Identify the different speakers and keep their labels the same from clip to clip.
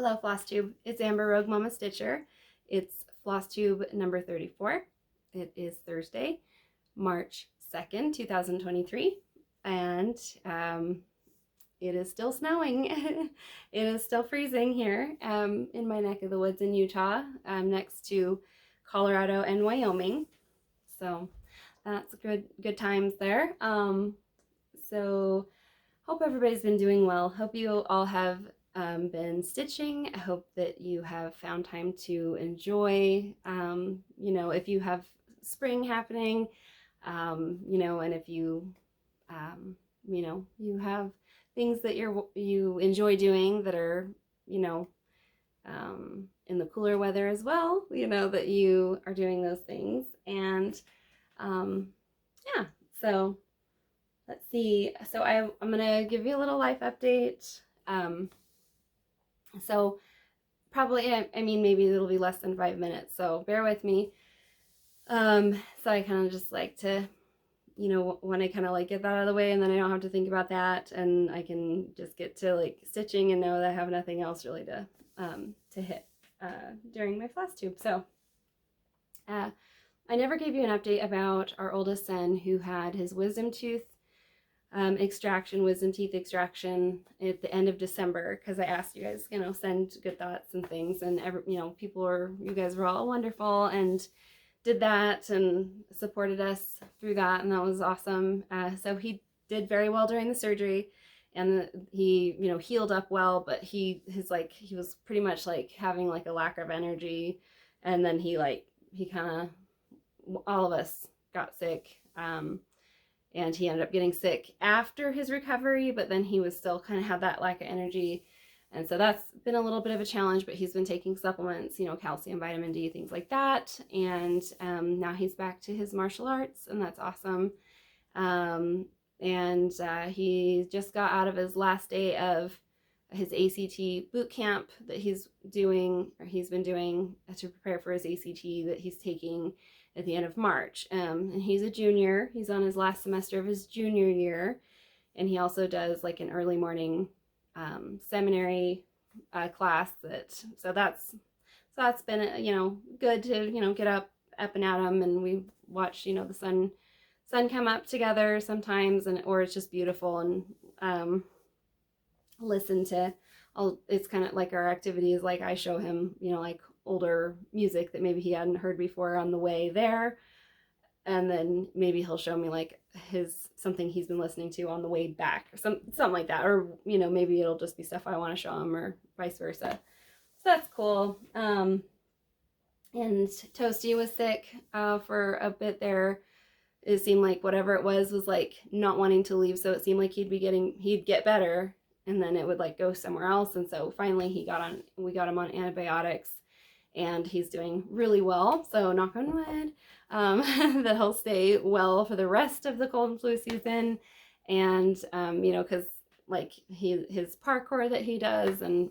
Speaker 1: Hello, Flosstube. It's Amber Rogue Mama Stitcher. It's Flosstube number 34. It is Thursday, March 2nd, 2023, and it is still snowing. It is still freezing here in my neck of the woods in Utah, next to Colorado and Wyoming. So that's good times there. So hope everybody's been doing well. Hope you all have been stitching. I hope that you have found time to enjoy, if you have spring happening, and if you, you have things that you enjoy doing that are, in the cooler weather as well, that you are doing those things. And yeah, so let's see. So I'm going to give you a little life update. So probably, maybe it'll be less than 5 minutes, so bear with me. So I kind of just like to, when I kind of like get that out of the way, and then I don't have to think about that, and I can just get to like stitching and know that I have nothing else really to hit during my Flosstube. So I never gave you an update about our oldest son who had his wisdom tooth wisdom teeth extraction at the end of December, because I asked you guys, send good thoughts and things, and you guys were all wonderful and did that and supported us through that, and that was awesome. So he did very well during the surgery, and he healed up well, but he was pretty much like having like a lack of energy, and then he kind of, all of us got sick. And he ended up getting sick after his recovery, but then he was still kind of had that lack of energy. And so that's been a little bit of a challenge, but he's been taking supplements, calcium, vitamin D, things like that. And now he's back to his martial arts, and that's awesome. He just got out of his last day of his ACT boot camp that he's been doing to prepare for his ACT that he's taking at the end of March. And he's a junior. He's on his last semester of his junior year. And he also does like an early morning seminary class so that's been, good to, get up and at him, and we watch, the sun come up together sometimes, or it's just beautiful, and listen to it's kind of like our activities, like I show him, like older music that maybe he hadn't heard before on the way there, and then maybe he'll show me like something he's been listening to on the way back, or something like that, or maybe it'll just be stuff I want to show him, or vice versa. So that's cool. And Toasty was sick for a bit there. It seemed like whatever it was like not wanting to leave, so it seemed like he'd get better, and then it would like go somewhere else. And so finally we got him on antibiotics, and he's doing really well. So knock on wood, that he'll stay well for the rest of the cold and flu season. And, cause like his parkour that he does, and,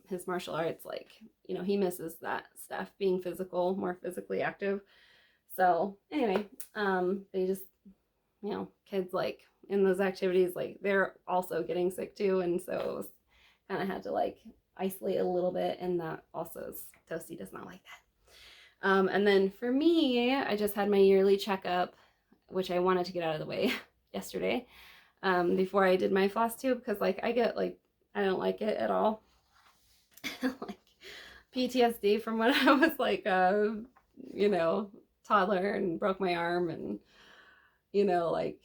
Speaker 1: his martial arts, like, he misses that stuff, being more physically active. So anyway, they just, kids like in those activities, like they're also getting sick too. And so it was kind of had to like isolate a little bit, and that also Toasty does not like that. And then for me, I just had my yearly checkup, which I wanted to get out of the way yesterday, before I did my Flosstube, because like I don't like it at all. Like PTSD from when I was like toddler and broke my arm, and like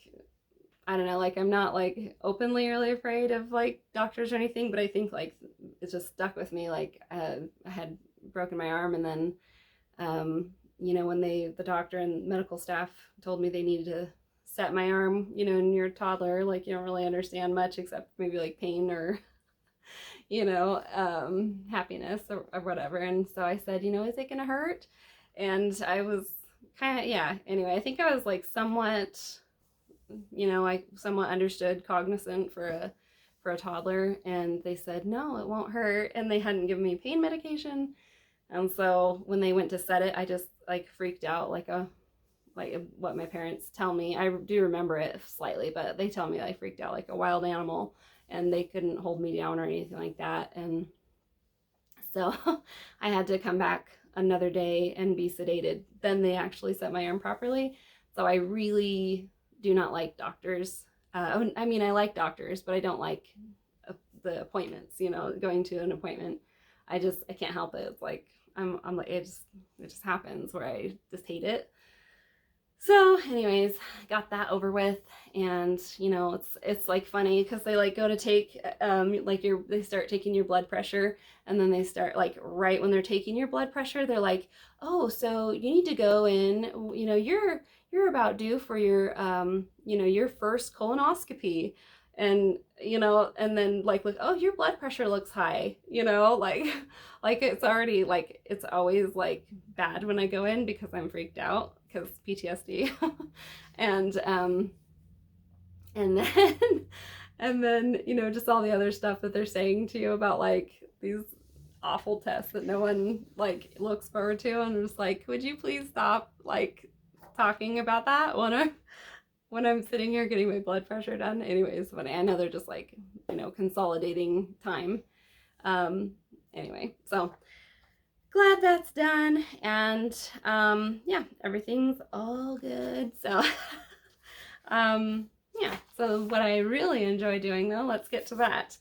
Speaker 1: I don't know, like I'm not like openly really afraid of like doctors or anything, but I think like it just stuck with me. Like I had broken my arm, and then when the doctor and medical staff told me they needed to set my arm, and you're a toddler, like you don't really understand much except maybe like pain or happiness or whatever. And so I said, is it gonna hurt? And I was kind of, yeah, anyway, I think I was like somewhat, I somewhat understood, cognizant for a toddler, and they said no, it won't hurt, and they hadn't given me pain medication. And so when they went to set it, I just like freaked out, like what my parents tell me. I do remember it slightly, but they tell me I freaked out like a wild animal, and they couldn't hold me down or anything like that. And So I had to come back another day and be sedated. Then they actually set my arm properly. So I really do not like doctors. I mean, I like doctors, but I don't like the appointments, you know, going to an appointment. I can't help it. It's like, I'm like, it just happens where I just hate it. So anyways, got that over with, and you know, it's like funny because they like go to take like they start taking your blood pressure, and then they start like right when they're taking your blood pressure, they're like, oh, so you need to go in, you know, you're about due for your you know, your first colonoscopy, and you know, and then like, oh, your blood pressure looks high, you know, like like it's already like, it's always like bad when I go in because I'm freaked out because PTSD. And and then and then, you know, just all the other stuff that they're saying to you about like these awful tests that no one like looks forward to, and I'm just like, would you please stop like talking about that when I'm sitting here getting my blood pressure done? Anyways, but I know they're just like, you know, consolidating time. Anyway, so glad that's done, and yeah, everything's all good. So yeah, so what I really enjoy doing though, let's get to that,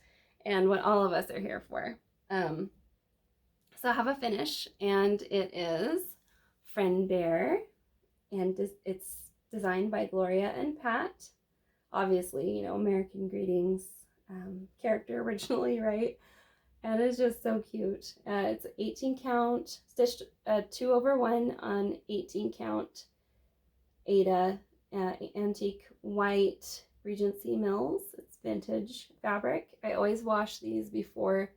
Speaker 1: and what all of us are here for. So I have a finish, and it is Friend Bear, and it's designed by Gloria and Pat. Obviously, you know, American Greetings character originally, right? And it's just so cute. It's 18 count, stitched 2/1 on 18 count Aida antique white Regency Mills. It's vintage fabric. I always wash these before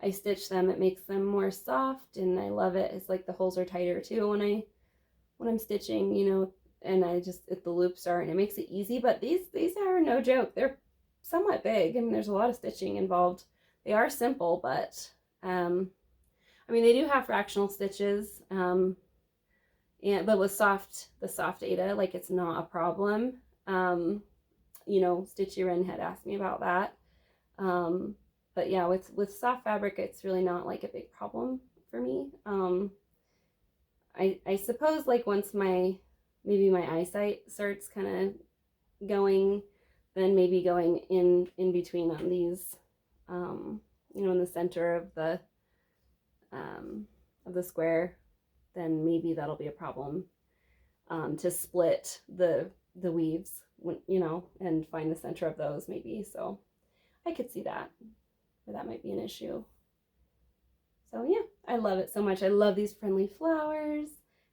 Speaker 1: I stitch them. It makes them more soft, and I love it. It's like the holes are tighter too when I'm stitching, you know, and the loops are, and it makes it easy. But these are no joke. They're somewhat big. I mean, there's a lot of stitching involved. They are simple, but I mean, they do have fractional stitches, but with the soft Aida, like, it's not a problem. You know, Stitchy Wren had asked me about that. But yeah, with soft fabric, it's really not like a big problem for me. I suppose like once maybe my eyesight starts kind of going, then maybe going in between on these, you know, in the center of the square, then maybe that'll be a problem, to split the weaves, you know, and find the center of those maybe. So I could see that, or that might be an issue. So yeah, I love it so much. I love these friendly flowers.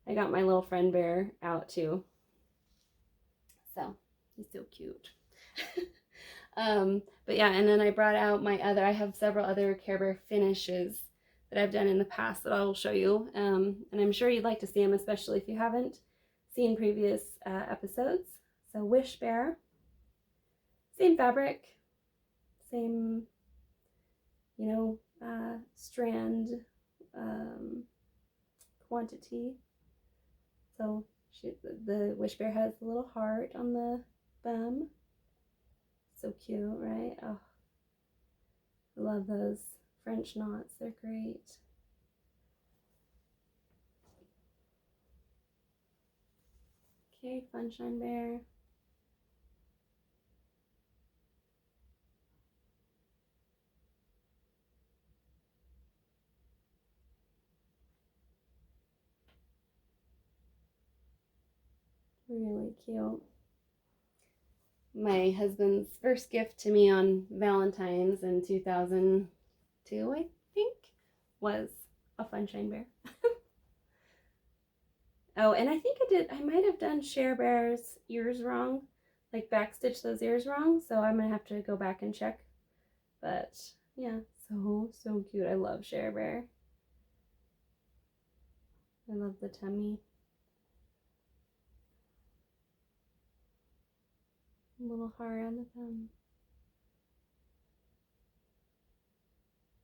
Speaker 1: I got my little Friend Bear out too. So he's so cute. But yeah, and then I brought out I have several other Care Bear finishes that I've done in the past that I will show you. And I'm sure you'd like to see them, especially if you haven't seen previous episodes. So Wish Bear, same fabric, same, you know, strand quantity. So the Wish Bear has a little heart on the bum. So cute, right? Oh, I love those French knots. They're great. Okay, Funshine Bear. Really cute. My husband's first gift to me on Valentine's in 2002, I think, was a Funshine Bear. Oh, and I think I might have done Share Bear's ears wrong, like backstitch those ears wrong, so I'm gonna have to go back and check. But yeah, so cute. I love Share Bear. I love the tummy. A little heart on the thumb.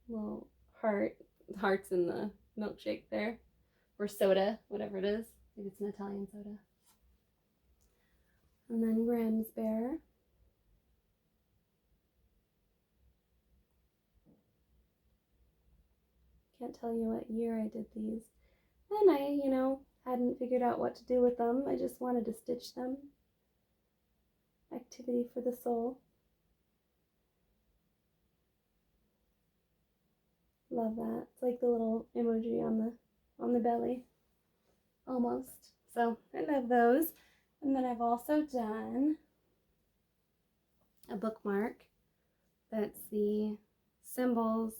Speaker 1: Little hearts in the milkshake there, or soda, whatever it is. Maybe it's an Italian soda. And then Grimm's Bear. can't tell you what year I did these. And I, you know, hadn't figured out what to do with them. I just wanted to stitch them. Activity for the soul. Love that. It's like the little emoji on the belly. Almost. So I love those. And then I've also done a bookmark that's the symbols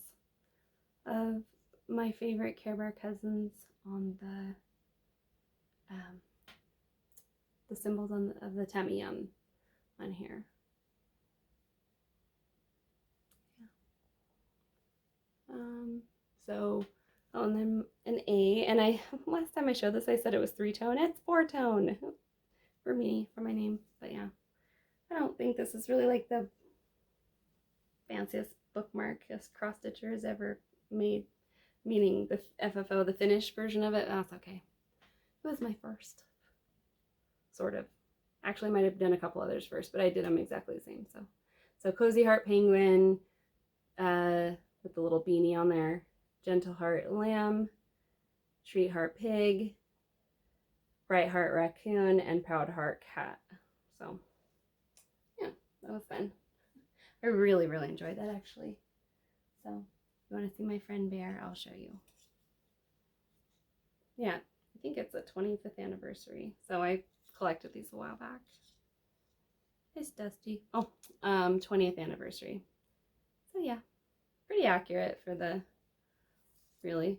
Speaker 1: of my favorite Care Bear cousins on the symbols of the tummy on here. And then an A, and last time I showed this I said it was 3-tone. It's 4-tone for me, for my name. But yeah, I don't think this is really like the fanciest bookmark as cross stitchers ever made, meaning the FFO, the finished version of it. That's okay. It was my first, sort of. Actually, I might have done a couple others first, but I did them exactly the same. So Cozy Heart Penguin with the little beanie on there, Gentle Heart Lamb, Treat Heart Pig, Bright Heart Raccoon, and Proud Heart Cat. So yeah, that was fun. I really, really enjoyed that actually. So if you want to see my friend Bear, I'll show you. Yeah, I think it's a 25th anniversary. So I collected these a while back. It's Dusty. Oh, 20th anniversary. So yeah, pretty accurate for the, really.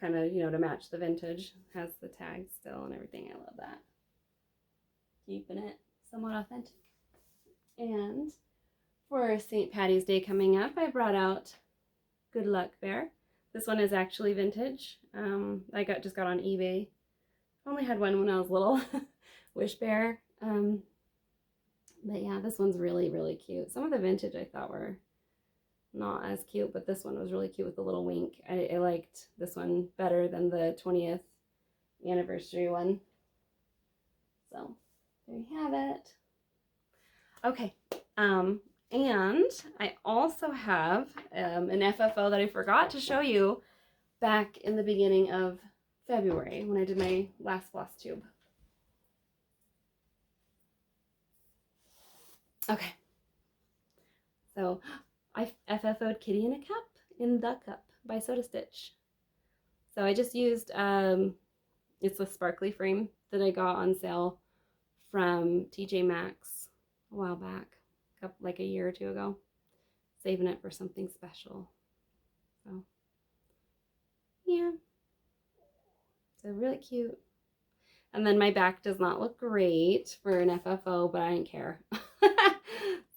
Speaker 1: Kind of, you know, to match the vintage. Has the tag still and everything. I love that. Keeping it somewhat authentic. And for St. Patty's Day coming up, I brought out Good Luck Bear. This one is actually vintage. I just got on eBay. Only had one when I was little. Wish Bear. But yeah, this one's really, really cute. Some of the vintage I thought were not as cute, but this one was really cute with the little wink. I liked this one better than the 20th anniversary one. So there you have it. Okay, and I also have an FFO that I forgot to show you back in the beginning of February when I did my last Flosstube. Okay, so I FFO'd Kitty in a Cup in The Cup by Soda Stitch. So I just used, it's a sparkly frame that I got on sale from TJ Maxx a while back, like a year or two ago, saving it for something special. So yeah, so really cute. And then my back does not look great for an FFO, but I didn't care.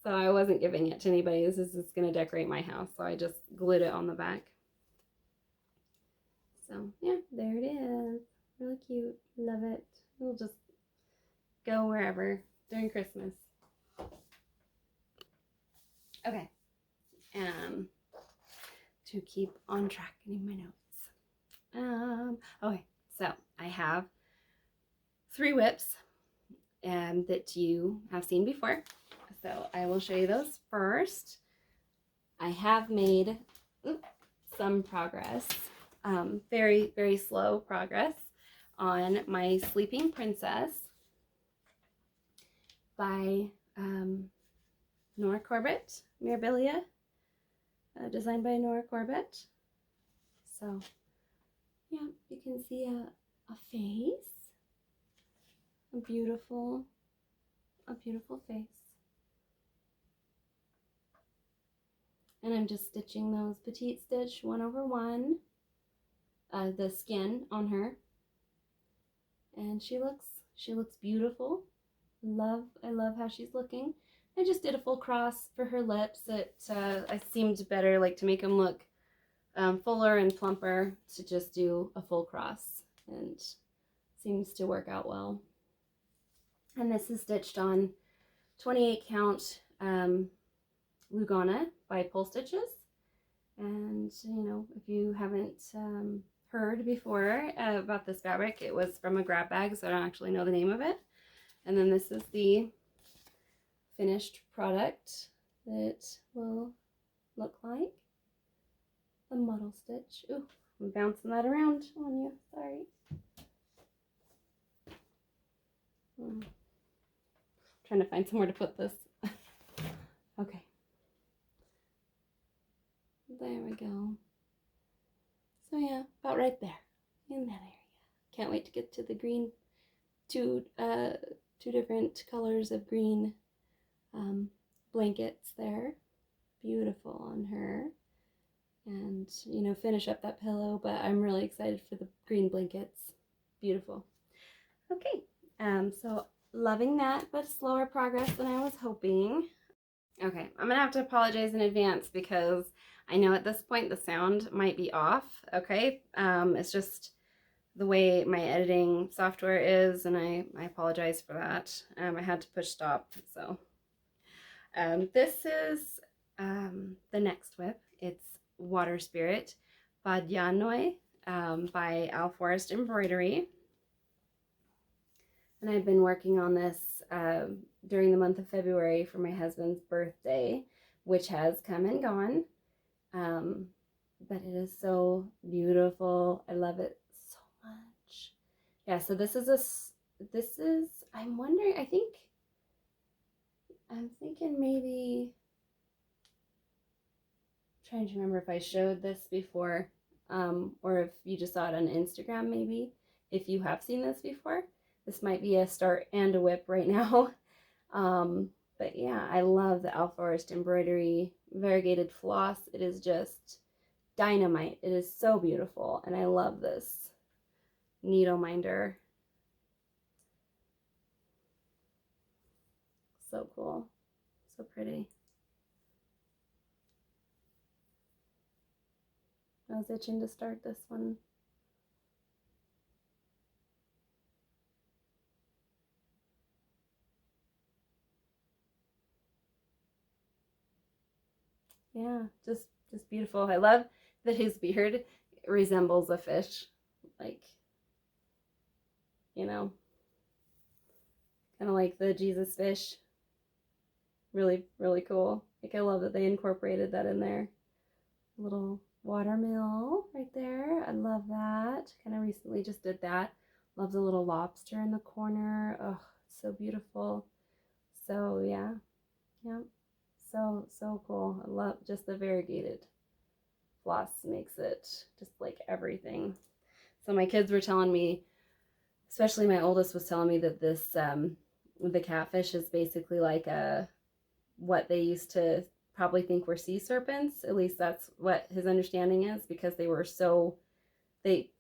Speaker 1: So I wasn't giving it to anybody. This is just going to decorate my house. So I just glued it on the back. So yeah, there it is. Really cute. Love it. It'll just go wherever during Christmas. Okay. To keep on track in my notes. Okay, so I have 3 whips that you have seen before. So I will show you those first. I have made some progress, very, very slow progress on my Sleeping Princess by Nora Corbett, Mirabilia, designed by Nora Corbett. So yeah, you can see a face, a beautiful face. And I'm just stitching those petite stitch 1/1, the skin on her. And she looks beautiful. I love how she's looking. I just did a full cross for her lips. I seemed better, like, to make them look fuller and plumper, to just do a full cross, and seems to work out well. And this is stitched on 28 count Lugana by Pole Stitches. And you know, if you haven't heard before about this fabric, it was from a grab bag, so I don't actually know the name of it. And then this is the finished product that will look like. The muddle stitch. Ooh, I'm bouncing that around on you. Sorry. Trying to find somewhere to put this. Okay. There we go. So yeah, about right there in that area. Can't wait to get to the green. Two different colors of green blankets there. Beautiful on her. And, you know, finish up that pillow, but I'm really excited for the green blankets. Beautiful. Okay, so loving that, but slower progress than I was hoping. Okay, I'm gonna have to apologize in advance because I know at this point the sound might be off, okay? It's just the way my editing software is, and I apologize for that. I had to push stop, so. This is the next whip. It's Water Spirit Badyanoi by Al Forest Embroidery. And I've been working on this during the month of February for my husband's birthday, which has come and gone. But it is so beautiful. I love it so much. Yeah, so I'm wondering, I'm thinking maybe, trying to remember if I showed this before, or if you just saw it on Instagram maybe. If you have seen this before, this might be a start and a whip right now. But yeah, I love the Al Forest Embroidery variegated floss. It is just dynamite. It is so beautiful, and I love this needle minder. So cool, so pretty. I was itching to start this one. Yeah, just beautiful. I love that his beard resembles a fish, like, you know, kind of like the Jesus fish. Really, really cool. Like, I love that they incorporated that in there. A little watermill right there. I love that. Kind of recently just did that. Love the little lobster in the corner. Oh, so beautiful. So yeah, yeah. So cool. I love just the variegated floss makes it just like everything. So my kids were telling me, especially my oldest was telling me that this the catfish is basically like what they used to probably think were sea serpents. At least that's what his understanding is, because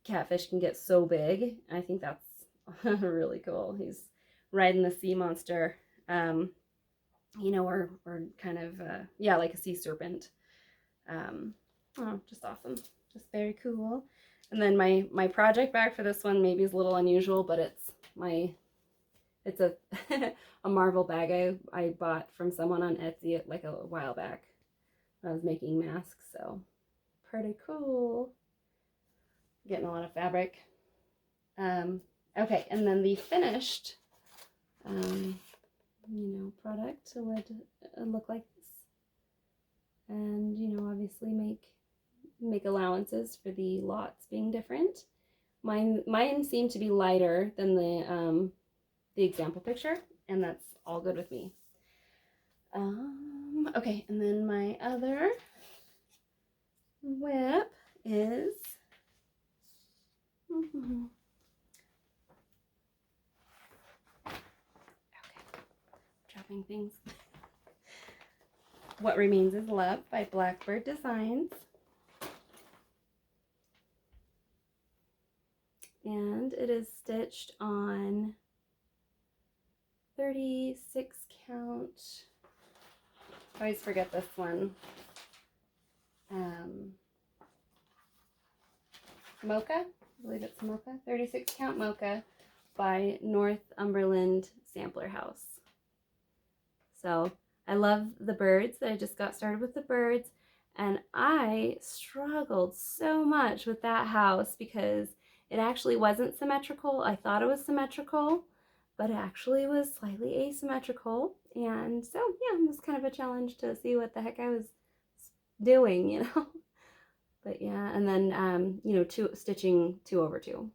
Speaker 1: catfish can get so big. I think that's really cool. He's riding the sea monster. You know, or kind of, yeah, like a sea serpent. Oh, just awesome. Just very cool. And then my project bag for this one maybe is a little unusual, but it's a a Marvel bag I bought from someone on Etsy like a while back when I was making masks, so pretty cool. Getting a lot of fabric. Okay, and then the finished product would look like this. And, you know, obviously make allowances for the lots being different. Mine seem to be lighter than the example picture, and that's all good with me. Okay, and then my other whip is dropping things. What Remains is Love by Blackbird Designs. And it is stitched on 36 count. I always forget this one. Mocha, I believe it's Mocha. 36 count Mocha by Northumberland Sampler House. So I love the birds. I just got started with the birds, and I struggled so much with that house because it actually wasn't symmetrical. I thought it was symmetrical, but it actually was slightly asymmetrical. And so yeah, it was kind of a challenge to see what the heck I was doing, you know. But yeah, and then you know, stitching 2/2.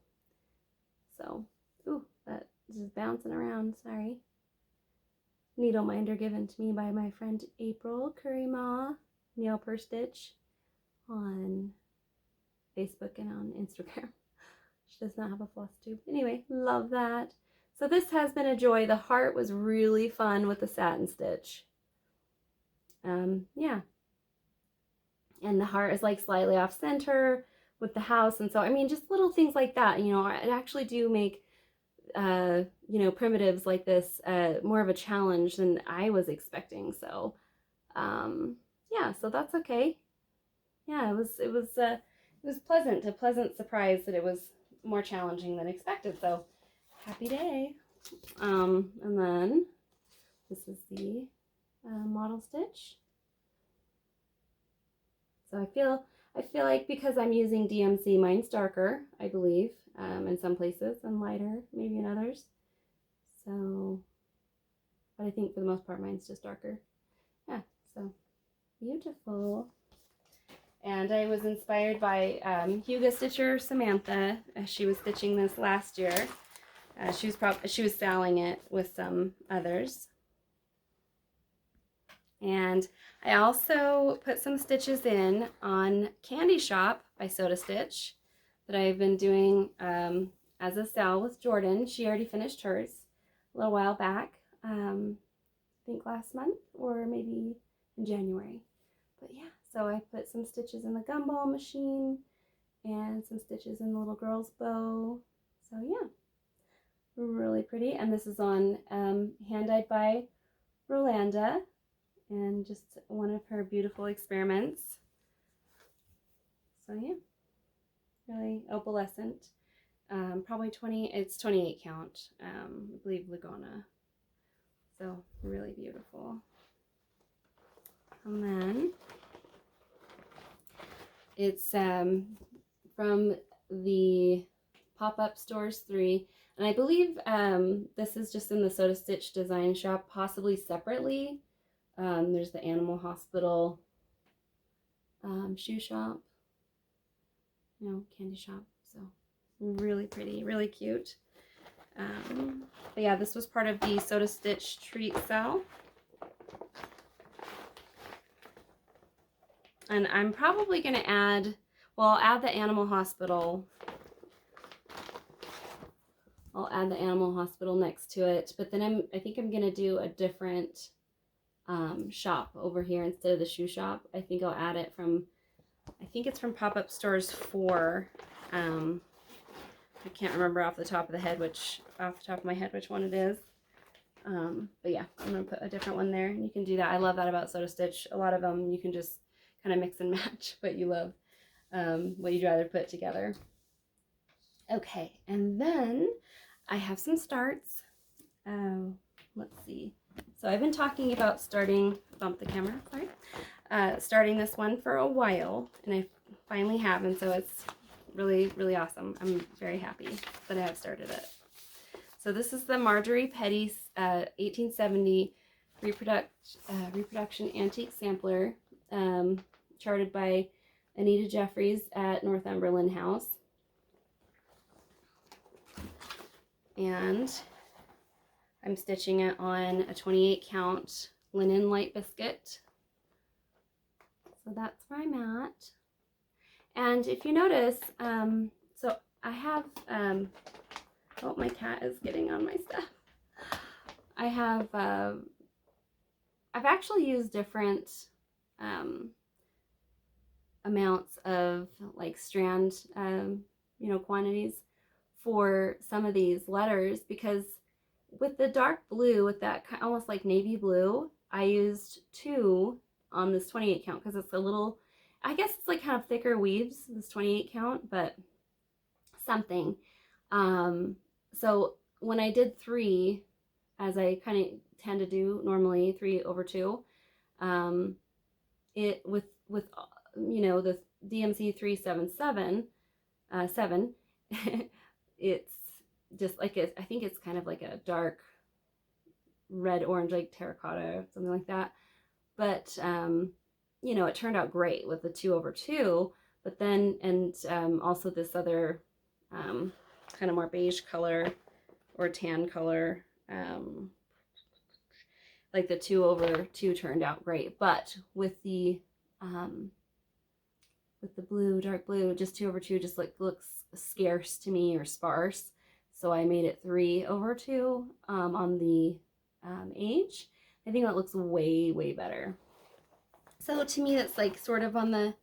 Speaker 1: So, ooh, that is just bouncing around. Sorry. Needle minder given to me by my friend April Curryma, Nail Per Stitch, on Facebook and on Instagram. She does not have a Flosstube. Anyway, love that. So this has been a joy. The heart was really fun with the satin stitch. Yeah. And the heart is like slightly off center with the house. And so, I mean, just little things like that, you know, it actually do make, you know, primitives like this more of a challenge than I was expecting. So, yeah, so that's okay. Yeah, it was a pleasant surprise that it was more challenging than expected. So, happy day. And then this is the model stitch. So I feel like because I'm using DMC, mine's darker, I believe, in some places, and lighter maybe in others. So, but I think for the most part mine's just darker. Yeah, so beautiful. And I was inspired by Huga Stitcher Samantha. She was stitching this last year. She was selling it with some others. And I also put some stitches in on Candy Shop by Soda Stitch that I've been doing as a sale with Jordan. She already finished hers a little while back. I think last month or maybe in January. But yeah, so I put some stitches in the gumball machine and some stitches in the little girl's bow. So yeah, really pretty. And this is on hand dyed by Rolanda, and just one of her beautiful experiments. So yeah, really opalescent. Probably 20, it's 28 count, I believe Laguna. So really beautiful. And then it's from the Pop-Up Stores 3. And I believe this is just in the Soda Stitch design shop, possibly separately. There's the Animal Hospital shoe shop, you know, candy shop. So really pretty, really cute. But yeah, this was part of the Soda Stitch treat sale. And I'm probably going to add, well, I'll add the Animal Hospital. I'll add the Animal Hospital next to it. But then I think I'm going to do a different shop over here instead of the shoe shop. I think I'll add it from, I think it's from Pop-Up Stores 4. I can't remember off the top of my head which one it is. But yeah, I'm going to put a different one there. You can do that. I love that about Soda Stitch. A lot of them you can just kind of mix and match what you love, what you'd rather put together. Okay, and then I have some starts. Let's see. So I've been talking about starting, bump the camera, sorry, starting this one for a while, and I finally have, and so it's really, really awesome. I'm very happy that I have started it. So this is the Marjorie Petty 1870 reproduction antique sampler, charted by Anita Jeffries at Northumberland House. And I'm stitching it on a 28 count linen light biscuit. So that's where I'm at. And if you notice, so I have, oh, my cat is getting on my stuff. I have, I've actually used different amounts of like strand, you know, quantities for some of these letters, because with the dark blue, with that almost like navy blue, I used 2 on this 28 count because it's a little, I guess it's like kind of thicker weaves, this 28 count, but something. So when I did 3, as I kind of tend to do normally, 3/2, it with you know, the DMC 377 7, it's just like I think it's kind of like a dark red orange, like terracotta or something like that. But you know, it turned out great with the 2/2, but then, and also this other kind of more beige color or tan color, like the 2/2 turned out great, but with the blue, dark blue, just 2/2 just like looks scarce to me or sparse. So I made it 3/2 on the age. I think that looks way, way better. So to me, that's like sort of on the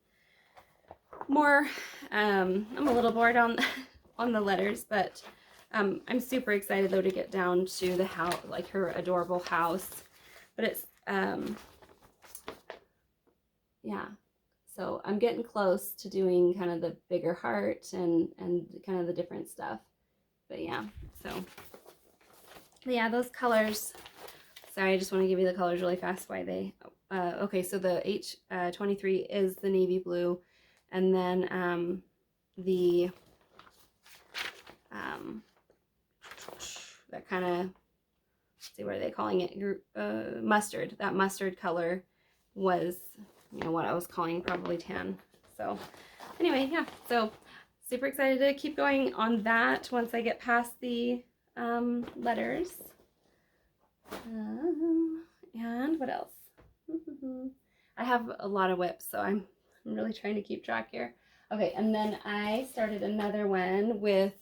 Speaker 1: more, I'm a little bored on on the letters, but I'm super excited though to get down to the house, like her adorable house. But it's, yeah. So I'm getting close to doing kind of the bigger heart and kind of the different stuff. But yeah, so yeah, those colors. Sorry, I just want to give you the colors really fast. Why they? Okay, so the H23 is the navy blue, and then the that kind of, see, what are they calling it? Mustard. That mustard color was, you know, what I was calling probably tan. So anyway, yeah, so super excited to keep going on that once I get past the letters. And what else? I have a lot of whips, so I'm really trying to keep track here. Okay, and then I started another one with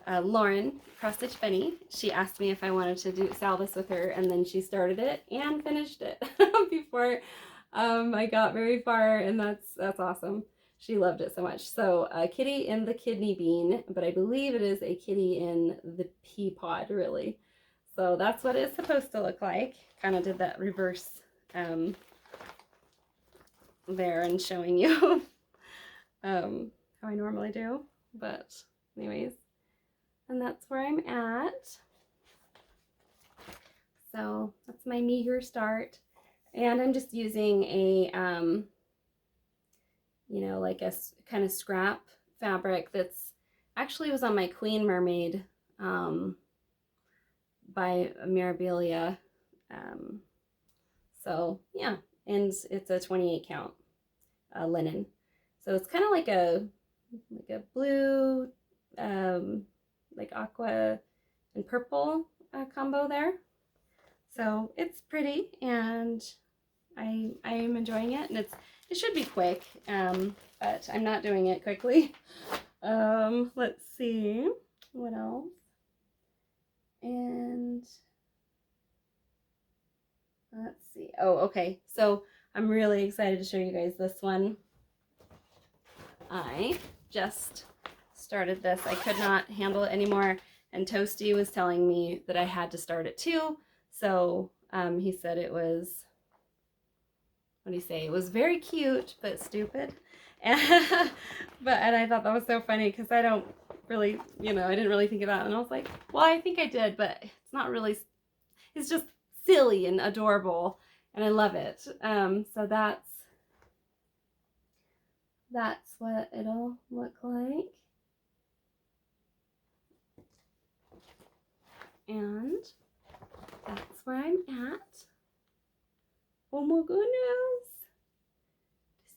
Speaker 1: Lauren, Cross Stitch Bunny. She asked me if I wanted to sell this with her, and then she started it and finished it before I got very far, and that's awesome. She loved it so much. So kitty in the kidney bean, but I believe it is a kitty in the pea pod, really. So that's what it's supposed to look like. Kind of did that reverse there and showing you how I normally do. But anyways, and that's where I'm at. So that's my meager start. And I'm just using a, you know, like a kind of scrap fabric that's actually was on my Queen Mermaid by Mirabilia. So yeah, and it's a 28 count linen. So it's kind of like a blue, like aqua and purple combo there. So it's pretty, and I am enjoying it, and it should be quick, but I'm not doing it quickly. Let's see what else. And let's see. Oh, okay. So I'm really excited to show you guys this one. I just started this. I could not handle it anymore, and Toasty was telling me that I had to start it too. So he said it was, what do you say? It was very cute, but stupid. And I thought that was so funny because I don't really, you know, I didn't really think of that. And I was like, well, I think I did, but it's not really, it's just silly and adorable. And I love it. So that's what it'll look like. And that's where I'm at. Oh my goodness.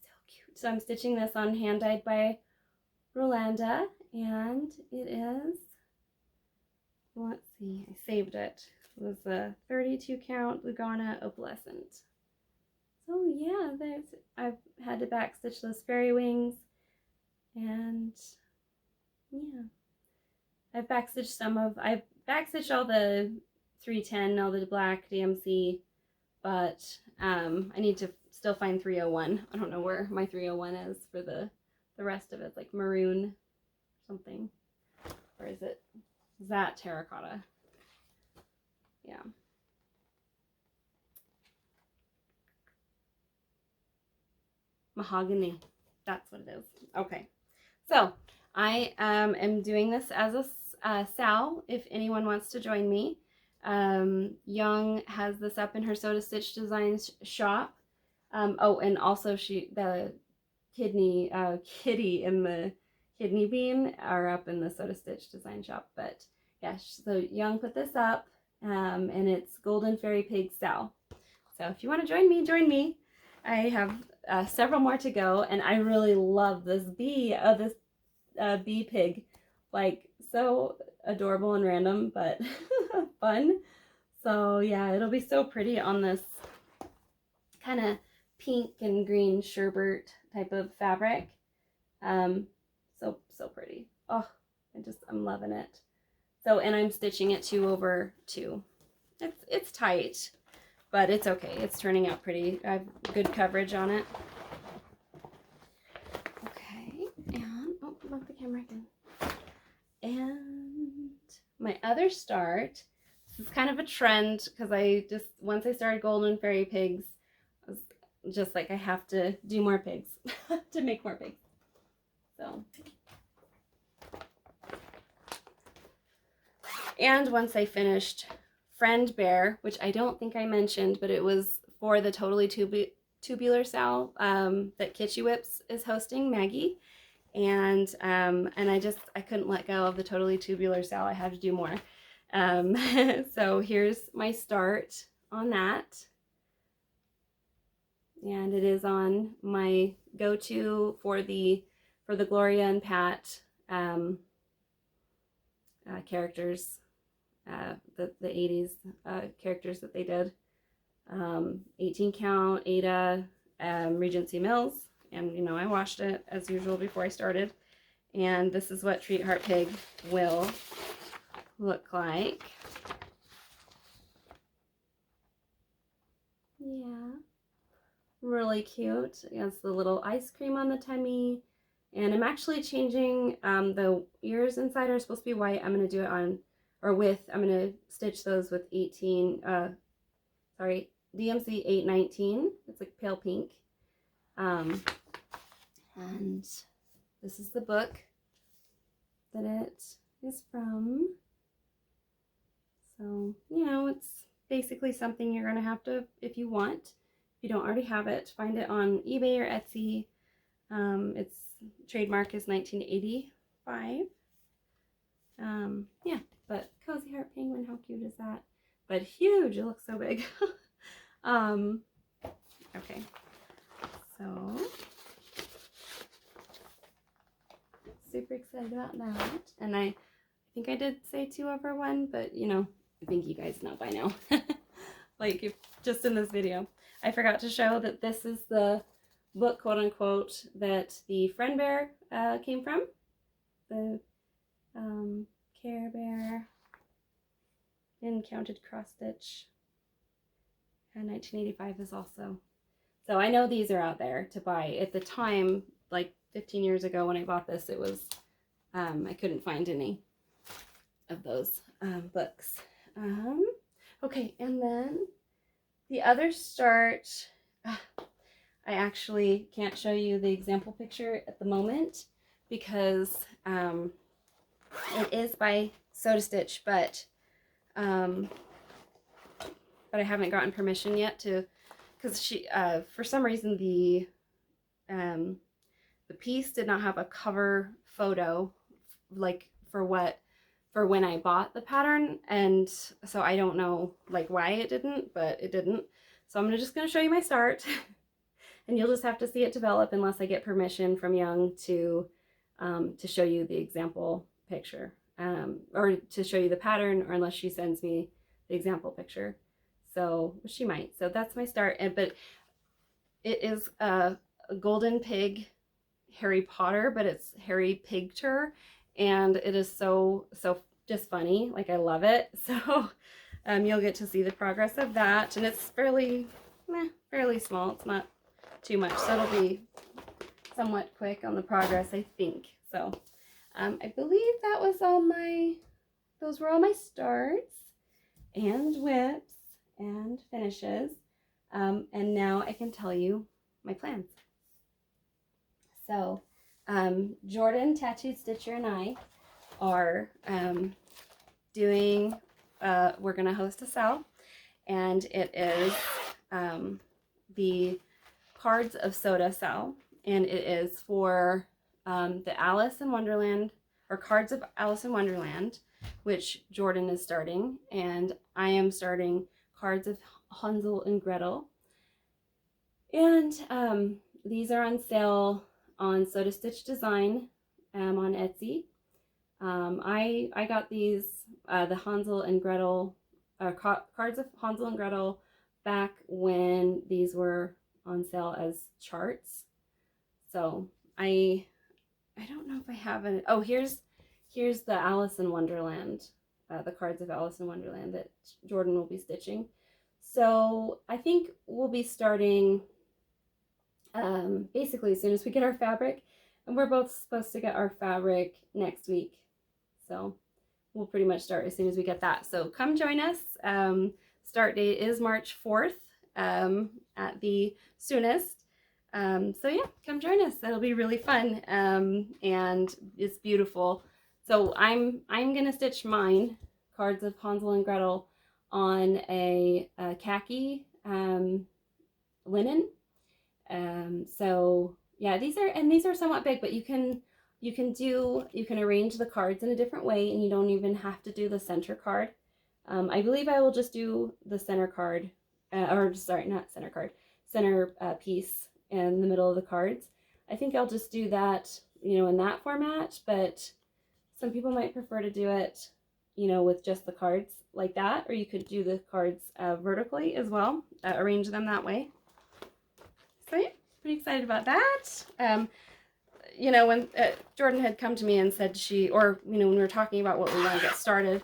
Speaker 1: So cute. So I'm stitching this on Hand Dyed by Rolanda, and it is, let's see, I saved it. It was a 32 count Lugana Opalescent. So yeah, I've had to backstitch those fairy wings, and yeah, I've backstitched all the 310, all the black DMC, but I need to still find 301. I don't know where my 301 is for the rest of it. It's like maroon something, or is that terracotta? Yeah. Mahogany. That's what it is. Okay. So I am doing this as a SAL if anyone wants to join me. Young has this up in her Soda Stitch Designs shop. Oh, and also the kitty in the kidney bean are up in the Soda Stitch Design shop. But yeah, so Young put this up, and it's Golden Fairy Pig Sal. So if you want to join me, join me. I have several more to go, and I really love this bee, bee pig. Like, so adorable and random, but fun. So yeah, it'll be so pretty on this kind of pink and green sherbet type of fabric. So pretty. Oh, I'm loving it. So, and I'm stitching it 2/2. It's tight, but it's okay. It's turning out pretty. I have good coverage on it. Okay, and oh, love the camera again. And my other start. This is kind of a trend because once I started Golden Fairy Pigs, I was just like, I have to do more pigs to make more pigs. So, and once I finished Friend Bear, which I don't think I mentioned, but it was for the Totally Tubular Sal that Kitschy Whips is hosting, Maggie. And I couldn't let go of the Totally Tubular Sal. I had to do more. So here's my start on that. And it is on my go-to for the Gloria and Pat characters, the 80s characters that they did. 18 count, Ada, Regency Mills, and you know, I washed it as usual before I started. And this is what Treat Heart Pig will look like. Yeah, really cute. It has the little ice cream on the tummy. And I'm actually changing the ears inside are supposed to be white. I'm going to do it on, or with, I'm going to stitch those with DMC 819. It's like pale pink. And this is the book that it is from. So, you know, it's basically something you're going to have to, if you want, if you don't already have it, find it on eBay or Etsy. Its trademark is 1985. Yeah, but Cozy Heart Penguin, how cute is that? But huge, it looks so big. Okay, so super excited about that. And I think I did say 2/1, but you know, I think you guys know by now. Like, if just in this video, I forgot to show that this is the book, quote unquote, that the Friend Bear came from. The Care Bear Encountered Cross Stitch. And 1985 is also. So I know these are out there to buy. At the time, like 15 years ago when I bought this, it was, I couldn't find any of those books. Okay, and then the other start, I actually can't show you the example picture at the moment because it is by Soda Stitch, but I haven't gotten permission yet to, because she, for some reason, the piece did not have a cover photo, like for when I bought the pattern, and so I don't know like why it didn't, but it didn't. So I'm just gonna show you my start, and you'll just have to see it develop unless I get permission from Young to show you the example picture, or to show you the pattern, or unless she sends me the example picture. So she might. So that's my start. But it is a Golden Pig Harry Potter, but it's Harry Pigter, and it is so just funny. Like, I love it. So you'll get to see the progress of that, and it's fairly small. It's not too much, so it'll be somewhat quick on the progress, I think. So I believe that was those were all my starts and whips and finishes, and now I can tell you my plans. So Jordan, Tattooed Stitcher, and I are doing, we're gonna host a sale, and it is the Cards of Soda sale, and it is for the Alice in Wonderland, or Cards of Alice in Wonderland, which Jordan is starting, and I am starting Cards of Hansel and Gretel. And these are on sale on Soda Stitch Design on Etsy. I got these, the Hansel and Gretel, cards of Hansel and Gretel back when these were on sale as charts. So I don't know if I have any. Oh, here's the Alice in Wonderland, the cards of Alice in Wonderland that Jordan will be stitching. So I think we'll be starting basically as soon as we get our fabric, and we're both supposed to get our fabric next week. So we'll pretty much start as soon as we get that. So come join us. Start date is March 4th at the soonest. So yeah, come join us. That'll be really fun. And it's beautiful. So I'm gonna stitch mine, cards of Hansel and Gretel, on a khaki linen. So yeah, these are somewhat big, but you can arrange the cards in a different way, and you don't even have to do the center card. I believe I will just do the center card, or sorry, not center card, center piece in the middle of the cards. I think I'll just do that, in that format, but some people might prefer to do it, with just the cards like that, or you could do the cards vertically as well, arrange them that way. So yeah, pretty excited about that. When Jordan had come to me and said when we were talking about what we want to get started,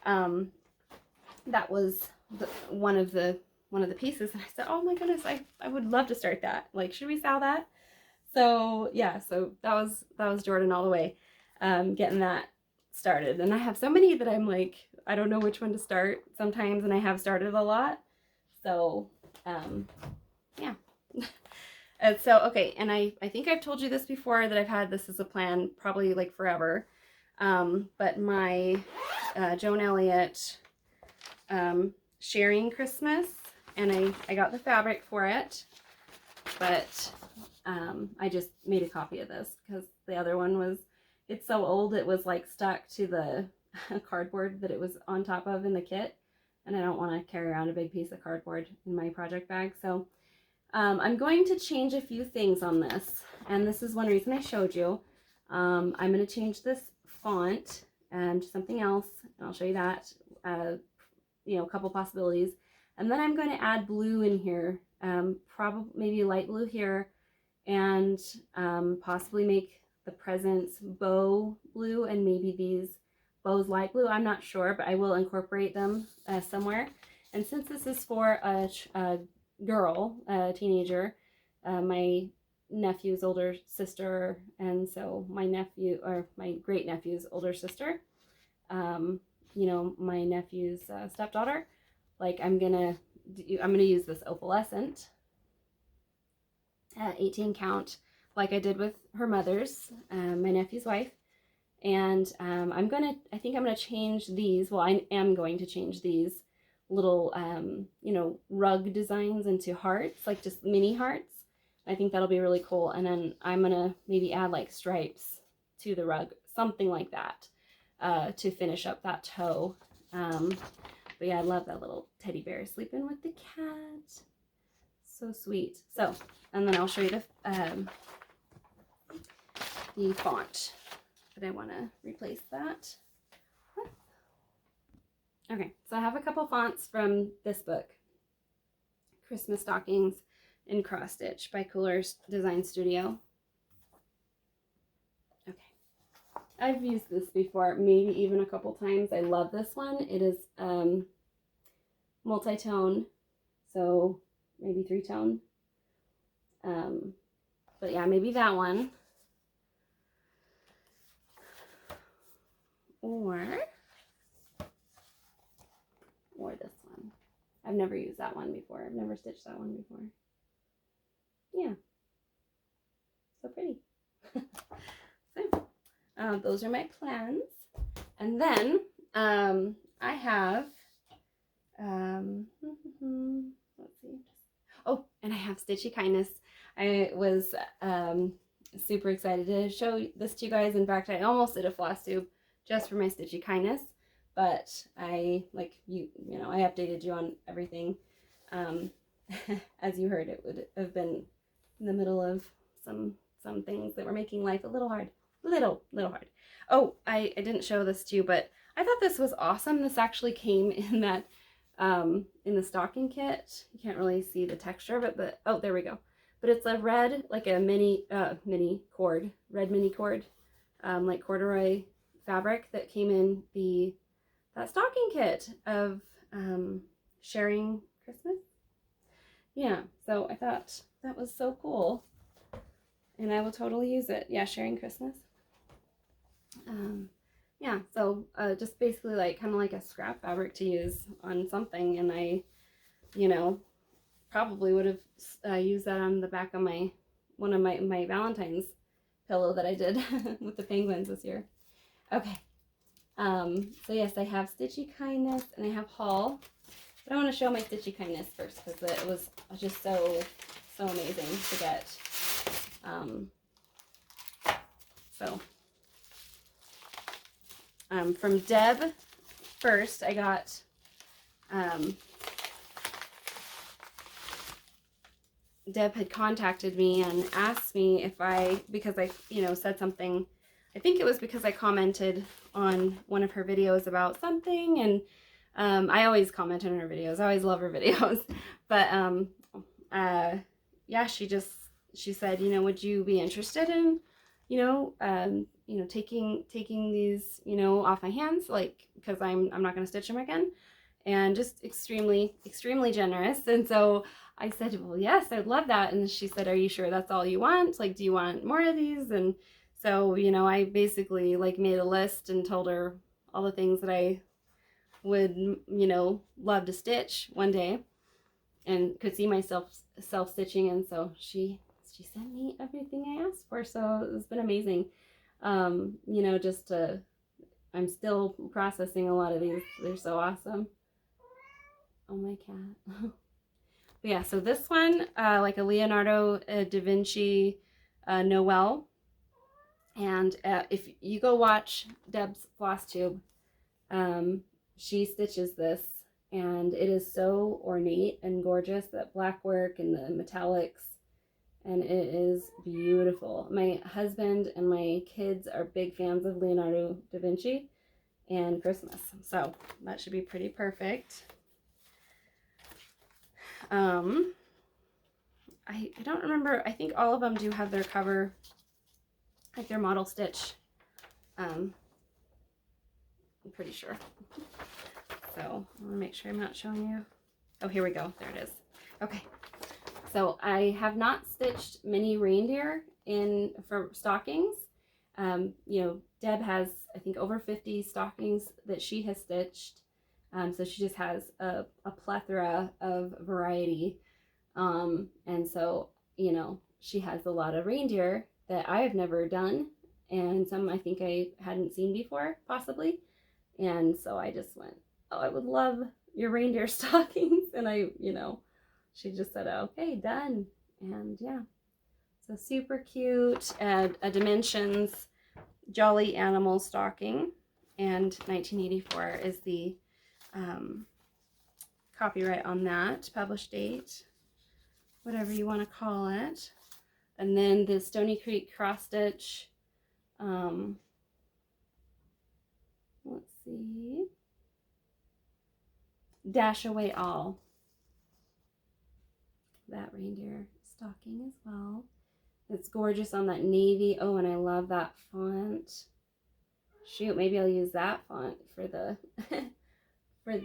Speaker 1: that was one of the pieces, and I said, oh my goodness, I would love to start that. Like, should we sell that? So yeah, so that was Jordan all the way, getting that started. And I have so many that I'm like, I don't know which one to start sometimes, and I have started a lot. So yeah. So okay, and I think I've told you this before, that I've had this as a plan probably like forever, but my Joan Elliott sharing Christmas, and I got the fabric for it, but I just made a copy of this because the other one it's so old, it was like stuck to the cardboard that it was on top of in the kit, and I don't want to carry around a big piece of cardboard in my project bag. So I'm going to change a few things on this, and this is one reason I showed you. I'm going to change this font to something else, and I'll show you that, a couple possibilities. And then I'm going to add blue in here, probably maybe light blue here, and possibly make the presents bow blue, and maybe these bows light blue. I'm not sure, but I will incorporate them somewhere. And since this is for a girl, a teenager, my nephew's older sister, and so my nephew, or my great nephew's older sister, my nephew's stepdaughter, like I'm gonna use this opalescent 18 count, like I did with her mother's, my nephew's wife. And I think I'm gonna change these. Well, I am going to change these little rug designs into hearts, like just mini hearts. I think that'll be really cool. And then I'm gonna maybe add like stripes to the rug, something like that, to finish up that toe. But yeah, I love that little teddy bear sleeping with the cat. So sweet. So, and then I'll show you the font, but I want to replace that. Okay, so I have a couple fonts from this book, Christmas Stockings in Cross Stitch by Coolers Design Studio. Okay, I've used this before, maybe even a couple times. I love this one. It is multi-tone, so maybe 3-tone. But yeah, maybe that one. Or this one. I've never used that one before. I've never stitched that one before. Yeah. So pretty. So, those are my plans. And then, I have, let's see. Oh, and I have Stitchy Kindness. I was, super excited to show this to you guys. In fact, I almost did a Flosstube just for my Stitchy Kindness, but I, like, I updated you on everything. as you heard, it would have been in the middle of some things that were making life a little hard. Little hard. Oh, I didn't show this to you, but I thought this was awesome. This actually came in that in the stocking kit. You can't really see the texture of it, but oh, there we go. But it's a red, like a mini cord, red mini cord, like corduroy fabric that came in that stocking kit of sharing Christmas. Yeah, so I thought that was so cool, and I will totally use it. Yeah, sharing Christmas. Yeah, so just basically like kind of like a scrap fabric to use on something, and I, probably would have used that on the back of one of my Valentine's pillow that I did with the penguins this year. Okay, so yes, I have Stitchy Kindness and I have Haul, but I want to show my Stitchy Kindness first because it was just so amazing to get. From Deb first, I got Deb had contacted me and asked me because I, said something. I think it was because I commented on one of her videos about something, and I always comment on her videos. I always love her videos. But yeah, she said, would you be interested in, taking these, off my hands, like, because I'm not going to stitch them again, and just extremely generous. And so I said, well, yes, I'd love that. And she said, are you sure that's all you want? Like, do you want more of these? And so, I basically like made a list and told her all the things that I would, love to stitch one day and could see myself self-stitching. And so she sent me everything I asked for. So it's been amazing. I'm still processing a lot of these. They're so awesome. Oh, my cat. But yeah, so this one, like a Leonardo da Vinci Noel. And if you go watch Deb's Flosstube, she stitches this, and it is so ornate and gorgeous, that black work and the metallics, and it is beautiful. My husband and my kids are big fans of Leonardo da Vinci and Christmas, so that should be pretty perfect. I don't remember. I think all of them do have their cover, like their model stitch. I'm pretty sure. So I want to make sure I'm not showing you. Oh, here we go. There it is. Okay. So I have not stitched many reindeer for stockings. Deb has, I think, over 50 stockings that she has stitched. So she just has a plethora of variety. And so, she has a lot of reindeer that I have never done, and some I think I hadn't seen before, possibly. And so I just went, oh, I would love your reindeer stockings. And she just said, okay, done. And yeah, so super cute. A Dimensions Jolly Animal stocking, and 1984 is the copyright on that, published date, whatever you want to call it. And then the Stony Creek cross stitch, let's see, Dash Away All, that reindeer stocking as well. It's gorgeous on that navy. Oh, and I love that font. Shoot, maybe I'll use that font for the for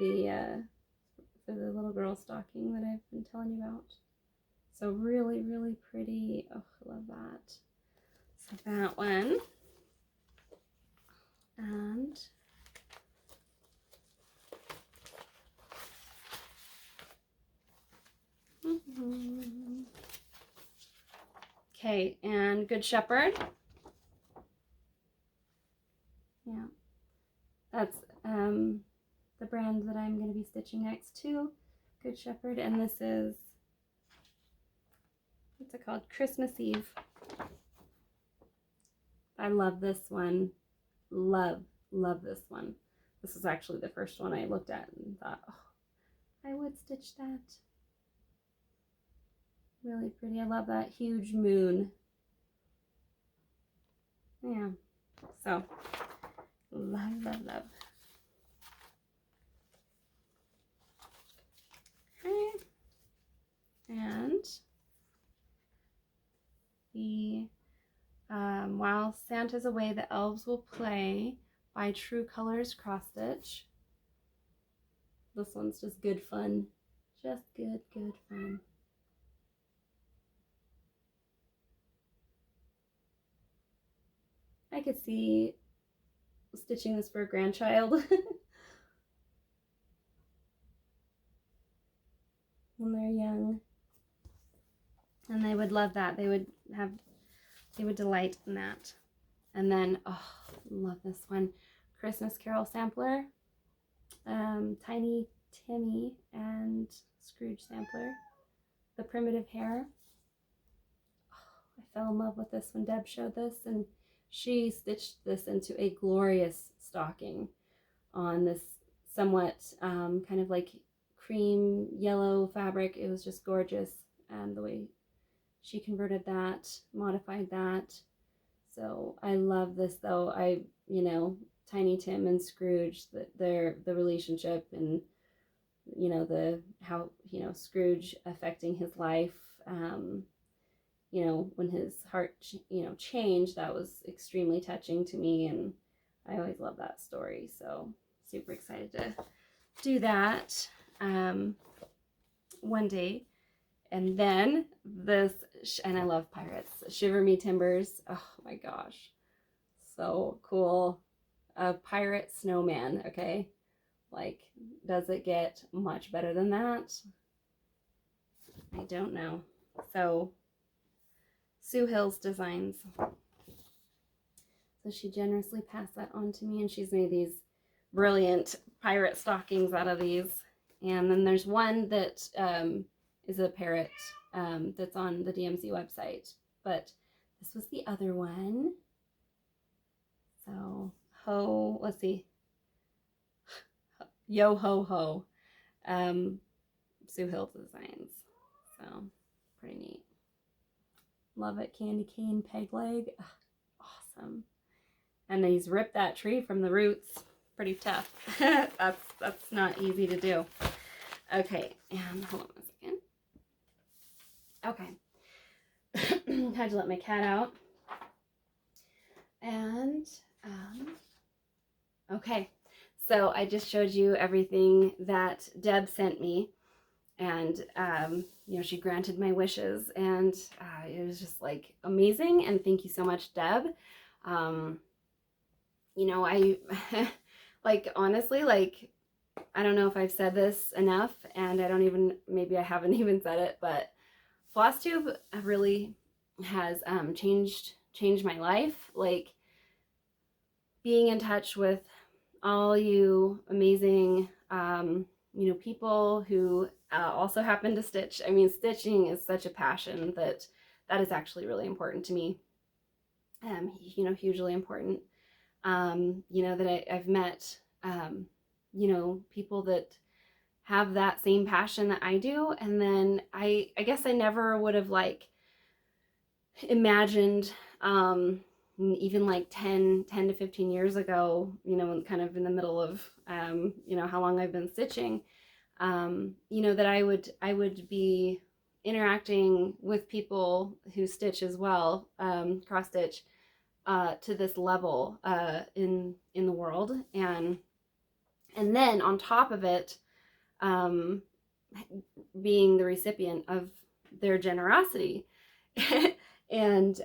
Speaker 1: the little girl stocking that I've been telling you about. So really, really pretty. Oh, I love that. So that one. And okay, and Good Shepherd. Yeah, that's the brand that I'm going to be stitching next to, Good Shepherd. And this is, what's it called? Christmas Eve. I love this one. Love this one. This is actually the first one I looked at and thought, oh, I would stitch that. Really pretty. I love that huge moon. Yeah. So, love, love, love. Okay. And the While Santa's Away, the Elves Will Play by True Colors Cross Stitch. This one's just good fun. Just good fun. I could see stitching this for a grandchild when they're young. And they would love that. They would delight in that. And then, oh, love this one. Christmas Carol Sampler. Tiny Timmy and Scrooge Sampler. The Primitive Hare. Oh, I fell in love with this when Deb showed this, and she stitched this into a glorious stocking on this somewhat kind of like cream yellow fabric. It was just gorgeous, and the way she converted that, modified that. So I love this though. Tiny Tim and Scrooge, the relationship, and how Scrooge affecting his life. When his heart changed, that was extremely touching to me, and I always love that story. So super excited to do that one day. And then this, and I love pirates, Shiver Me Timbers. Oh my gosh, so cool. A pirate snowman. Okay, like, does it get much better than that? I don't know. So Sue Hill's Designs. So she generously passed that on to me, and she's made these brilliant pirate stockings out of these. And then there's one that is a parrot that's on the DMC website, but this was the other one. So let's see, Yo Ho Ho, Sue Hill Designs. So pretty neat. Love it. Candy cane peg leg. Ugh, awesome. And he's ripped that tree from the roots. Pretty tough. that's not easy to do. Okay, and hold on a second. Okay. Had to let my cat out. And okay, so I just showed you everything that Deb sent me, and she granted my wishes, and it was just like amazing. And thank you so much, Deb. I like, honestly, like, I don't know if I've said this enough, and maybe I haven't even said it, but Flosstube really has changed my life. Like, being in touch with all you amazing people who also happen to stitch. I mean, stitching is such a passion that is actually really important to me. Hugely important. That I've met people that have that same passion that I do. And then I guess I never would have like imagined even like 10 to 15 years ago, kind of in the middle of how long I've been stitching, that I would be interacting with people who stitch as well, cross stitch, to this level in the world, and then on top of it, being the recipient of their generosity. And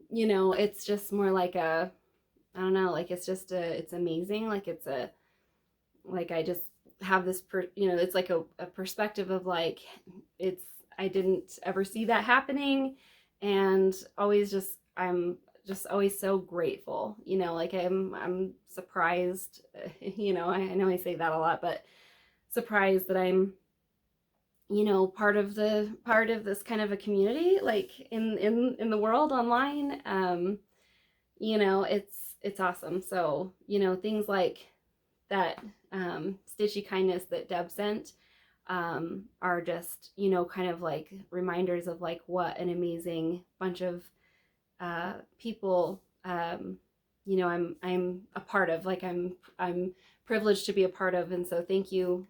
Speaker 1: it's just more like I don't know, like, it's amazing. Like, I just have this it's like a perspective of like, I didn't ever see that happening, and I'm just always so grateful. Like, I'm surprised, I know I say that a lot, but surprised that I'm part of this kind of a community, like in the world online. It's awesome. So things like that Stitchy Kindness that Deb sent, are just, you know, kind of like reminders of like what an amazing bunch of people, you know, I'm a part of, like I'm privileged to be a part of. And so thank you,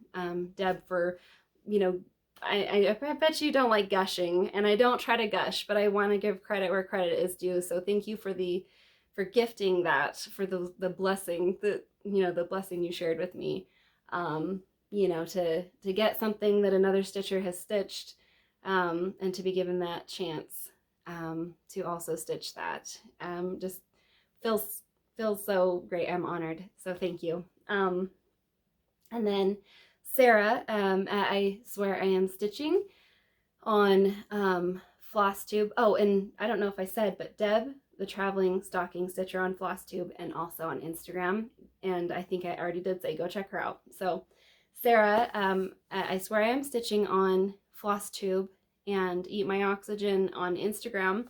Speaker 1: Deb, for, you know, I bet you don't like gushing, and I don't try to gush, but I want to give credit where credit is due. So thank you for gifting that, for the blessing that, you know, the blessing you shared with me. You know, to get something that another stitcher has stitched, and to be given that chance, to also stitch that, just feels so great. I'm honored. So thank you. And then Sarah, I swear I am stitching on Flosstube. Oh, and I don't know if I said, but Deb, the traveling stocking stitcher on Flosstube, and also on Instagram. And I think I already did say go check her out. So Sarah, I swear I am stitching on Flosstube and Eat My Oxygen on Instagram.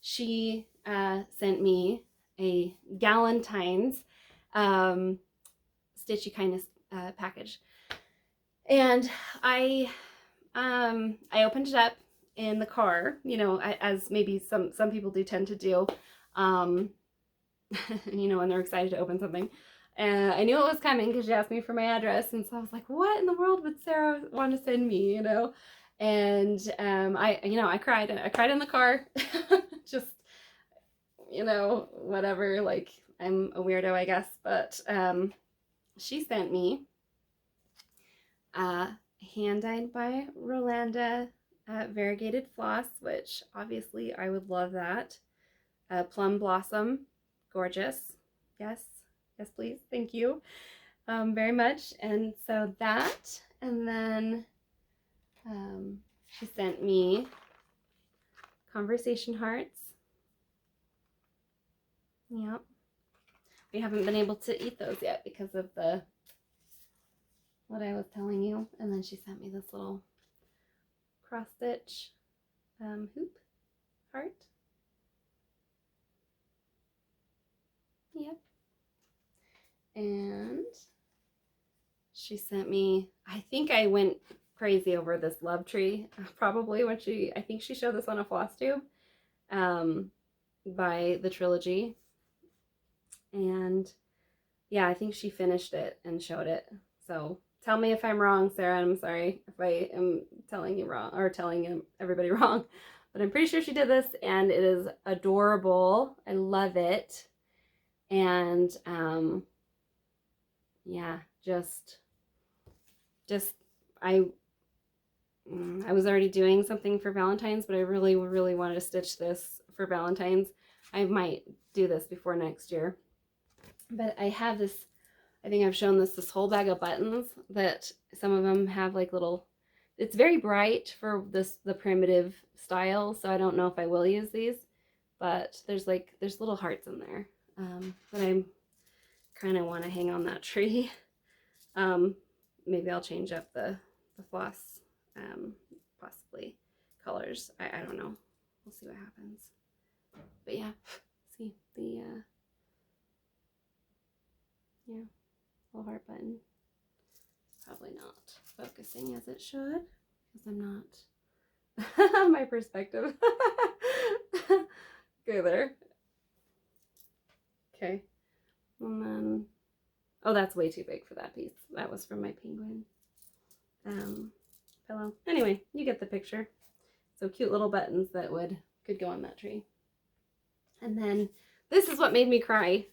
Speaker 1: She sent me a Galentine's Stitchy Kindness package. And I opened it up in the car, you know, as maybe some people do tend to do, you know, when they're excited to open something. And I knew it was coming because she asked me for my address, and so I was like, what in the world would Sarah want to send me, you know? And I cried in the car. Just, you know, whatever, like, I'm a weirdo, I guess. But she sent me hand-dyed by Rolanda variegated floss, which obviously I would love that. Plum Blossom, gorgeous. Yes, please, thank you very much. And so that, and then she sent me conversation hearts. Yep. We haven't been able to eat those yet because of what I was telling you. And then she sent me this little cross stitch hoop heart. Yep. And she sent me, I think I went crazy over this love tree, probably when I think she showed this on a Flosstube, by the Trilogy. And yeah, I think she finished it and showed it. So tell me if I'm wrong, Sarah. I'm sorry if I am telling you wrong, or telling everybody wrong, but I'm pretty sure she did this, and it is adorable. I love it. And yeah, just I was already doing something for Valentine's, but I really wanted to stitch this for Valentine's. I might do this before next year. But I have this, I think I've shown this whole bag of buttons that some of them have like little, it's very bright for the primitive style, so I don't know if I will use these, but there's little hearts in there that I kind of want to hang on that tree. Maybe I'll change up the floss, possibly colors. I don't know. We'll see what happens. But yeah, see the yeah, little heart button. Probably not focusing as it should because I'm not my perspective. Go there. Okay. And then, oh, that's way too big for that piece. That was from my penguin pillow. Anyway, you get the picture. So cute little buttons that could go on that tree. And then this is what made me cry.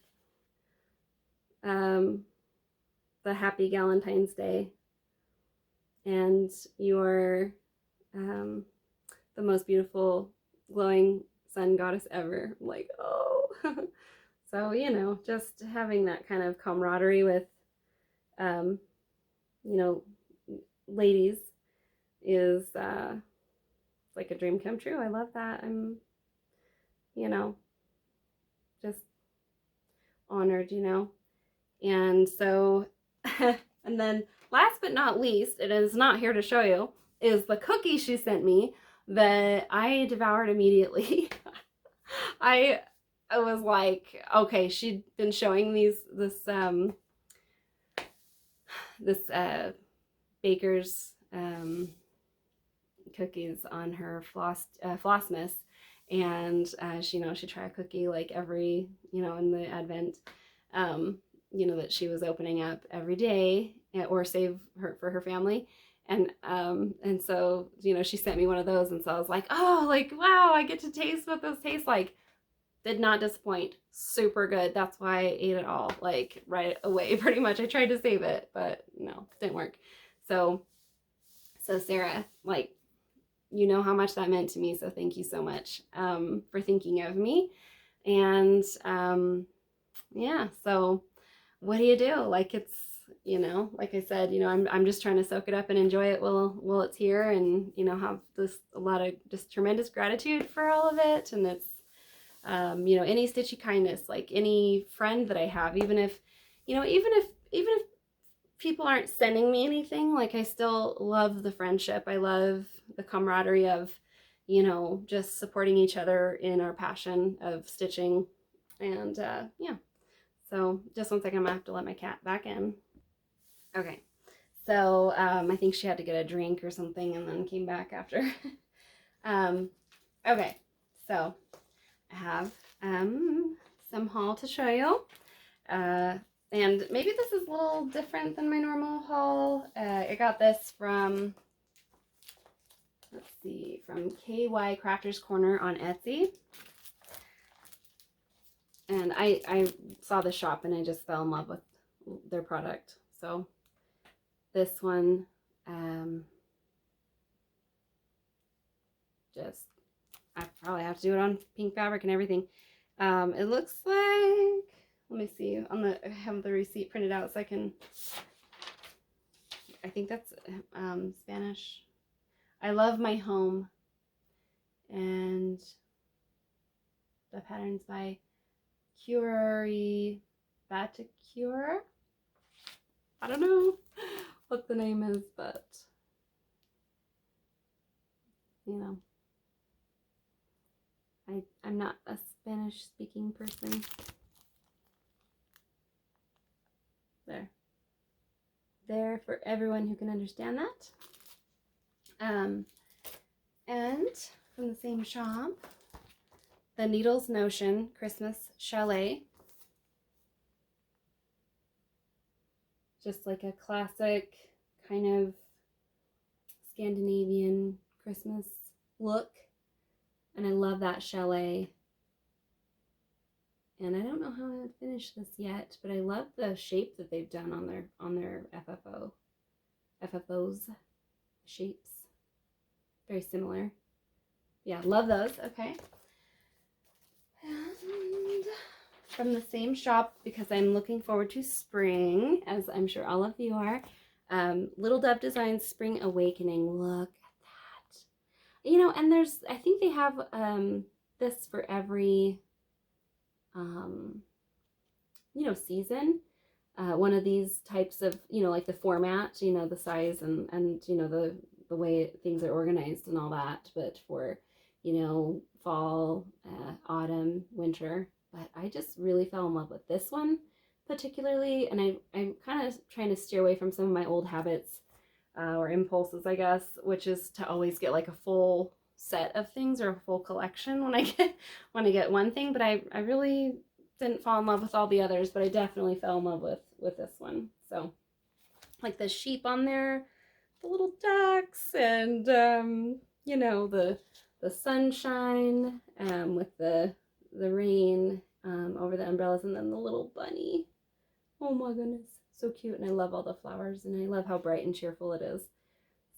Speaker 1: The Happy Galentine's Day. And you're the most beautiful glowing sun goddess ever. I'm like, oh. So, you know, just having that kind of camaraderie with, you know, ladies is like a dream come true. I love that. I'm, you know, just honored, you know. And so, and then last but not least, it is not here to show you, is the cookie she sent me that I devoured immediately. I was like, okay, she'd been showing this baker's cookies on her Flossmas, and she, you know, she'd try a cookie like every, you know, in the Advent, you know, that she was opening up every day, or save her for her family. And so, you know, she sent me one of those, and so I was like, oh, like, wow, I get to taste what those taste like. Did not disappoint. Super good. That's why I ate it all, like, right away, pretty much. I tried to save it, but no, didn't work. So Sarah, like, you know how much that meant to me, so thank you so much for thinking of me. And yeah, so what do you do? Like, it's, you know, like I said, you know, I'm just trying to soak it up and enjoy it while it's here, and, you know, have a lot of just tremendous gratitude for all of it. And it's, you know, any Stitchy Kindness, like any friend that I have, even if, you know, even if people aren't sending me anything, like, I still love the friendship. I love the camaraderie of, you know, just supporting each other in our passion of stitching. And yeah, so just one second, I'm gonna have to let my cat back in. Okay, so I think she had to get a drink or something and then came back after. Okay, so I have some haul to show you. And maybe this is a little different than my normal haul. I got this from, let's see, from KY Crafters Corner on Etsy. And I saw the shop and I just fell in love with their product. So this one, just, I probably have to do it on pink fabric and everything. It looks like, let me see, I have the receipt printed out so I can, I think that's Spanish. I love my home. And the pattern's by Curie Baticure. I don't know what the name is, but, you know, I'm not a Spanish speaking person. There for everyone who can understand that. And from the same shop, the Needles Notion Christmas Chalet. Just like a classic kind of Scandinavian Christmas look. And I love that chalet. And I don't know how I would finish this yet, but I love the shape that they've done on their FFOs shapes. Very similar. Yeah, love those. Okay. And from the same shop, because I'm looking forward to spring, as I'm sure all of you are, Little Dove Designs Spring Awakening. Look at that. You know, and I think they have this for every you know, season. One of these types of, you know, like the format, you know, the size and you know, the way things are organized and all that, but for, you know, fall, autumn, winter. But I just really fell in love with this one particularly, and I'm kind of trying to steer away from some of my old habits or impulses, I guess, which is to always get like a full set of things or a full collection when I get one thing. But I really didn't fall in love with all the others, but I definitely fell in love with this one. So like the sheep on there, the little ducks, and you know, the sunshine with the rain over the umbrellas, and then the little bunny. Oh my goodness, so cute. And I love all the flowers, and I love how bright and cheerful it is.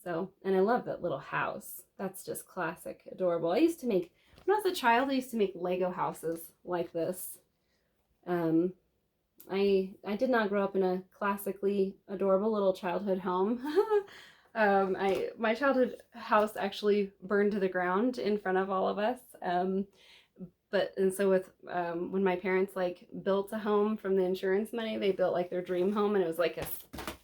Speaker 1: So, and I love that little house. That's just classic, adorable. I used to make, when I was a child, I used to make Lego houses like this. I did not grow up in a classically adorable little childhood home. My childhood house actually burned to the ground in front of all of us. And so with, when my parents like built a home from the insurance money, they built like their dream home, and it was like a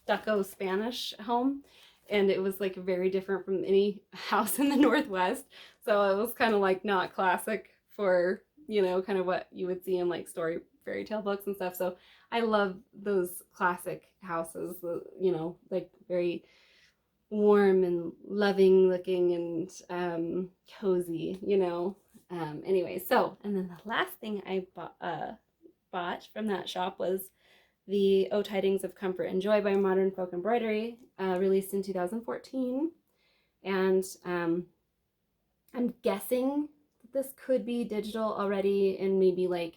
Speaker 1: stucco Spanish home. And it was like very different from any house in the Northwest. So it was kind of like not classic for, you know, kind of what you would see in like fairy tale books and stuff. So I love those classic houses, you know, like very warm and loving looking and cozy, you know. Anyway, so, and then the last thing I bought from that shop was the O Tidings of Comfort and Joy by Modern Folk Embroidery, released in 2014. And I'm guessing that this could be digital already in maybe like,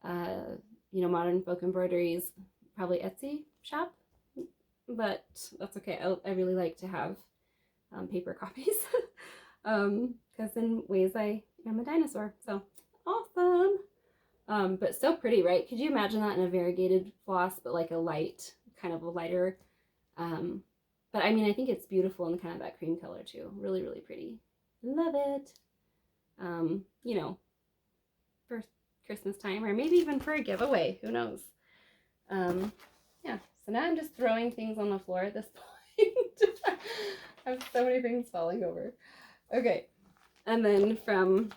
Speaker 1: you know, Modern Folk Embroidery's probably Etsy shop, but that's okay. I really like to have paper copies because in ways I am a dinosaur. So awesome. But so pretty, right? Could you imagine that in a variegated floss, but like a light, kind of a lighter, but I mean, I think it's beautiful in kind of that cream color too. Really, really pretty. Love it. You know, for Christmas time or maybe even for a giveaway, who knows? Yeah, so now I'm just throwing things on the floor at this point. I have so many things falling over. Okay, and then from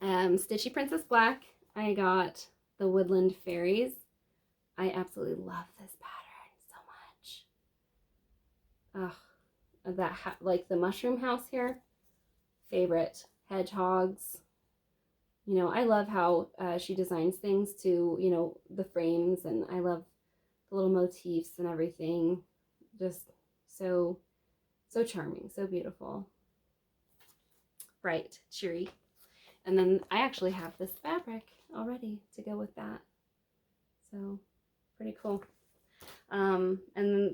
Speaker 1: Stitchy Princess Black, I got the Woodland Fairies. I absolutely love this pattern so much. Ugh, that like the mushroom house here, favorite. Hedgehogs. You know, I love how she designs things to, you know, the frames, and I love the little motifs and everything. Just so charming, so beautiful. Bright, cheery. And then I actually have this fabric already to go with that. So pretty cool. And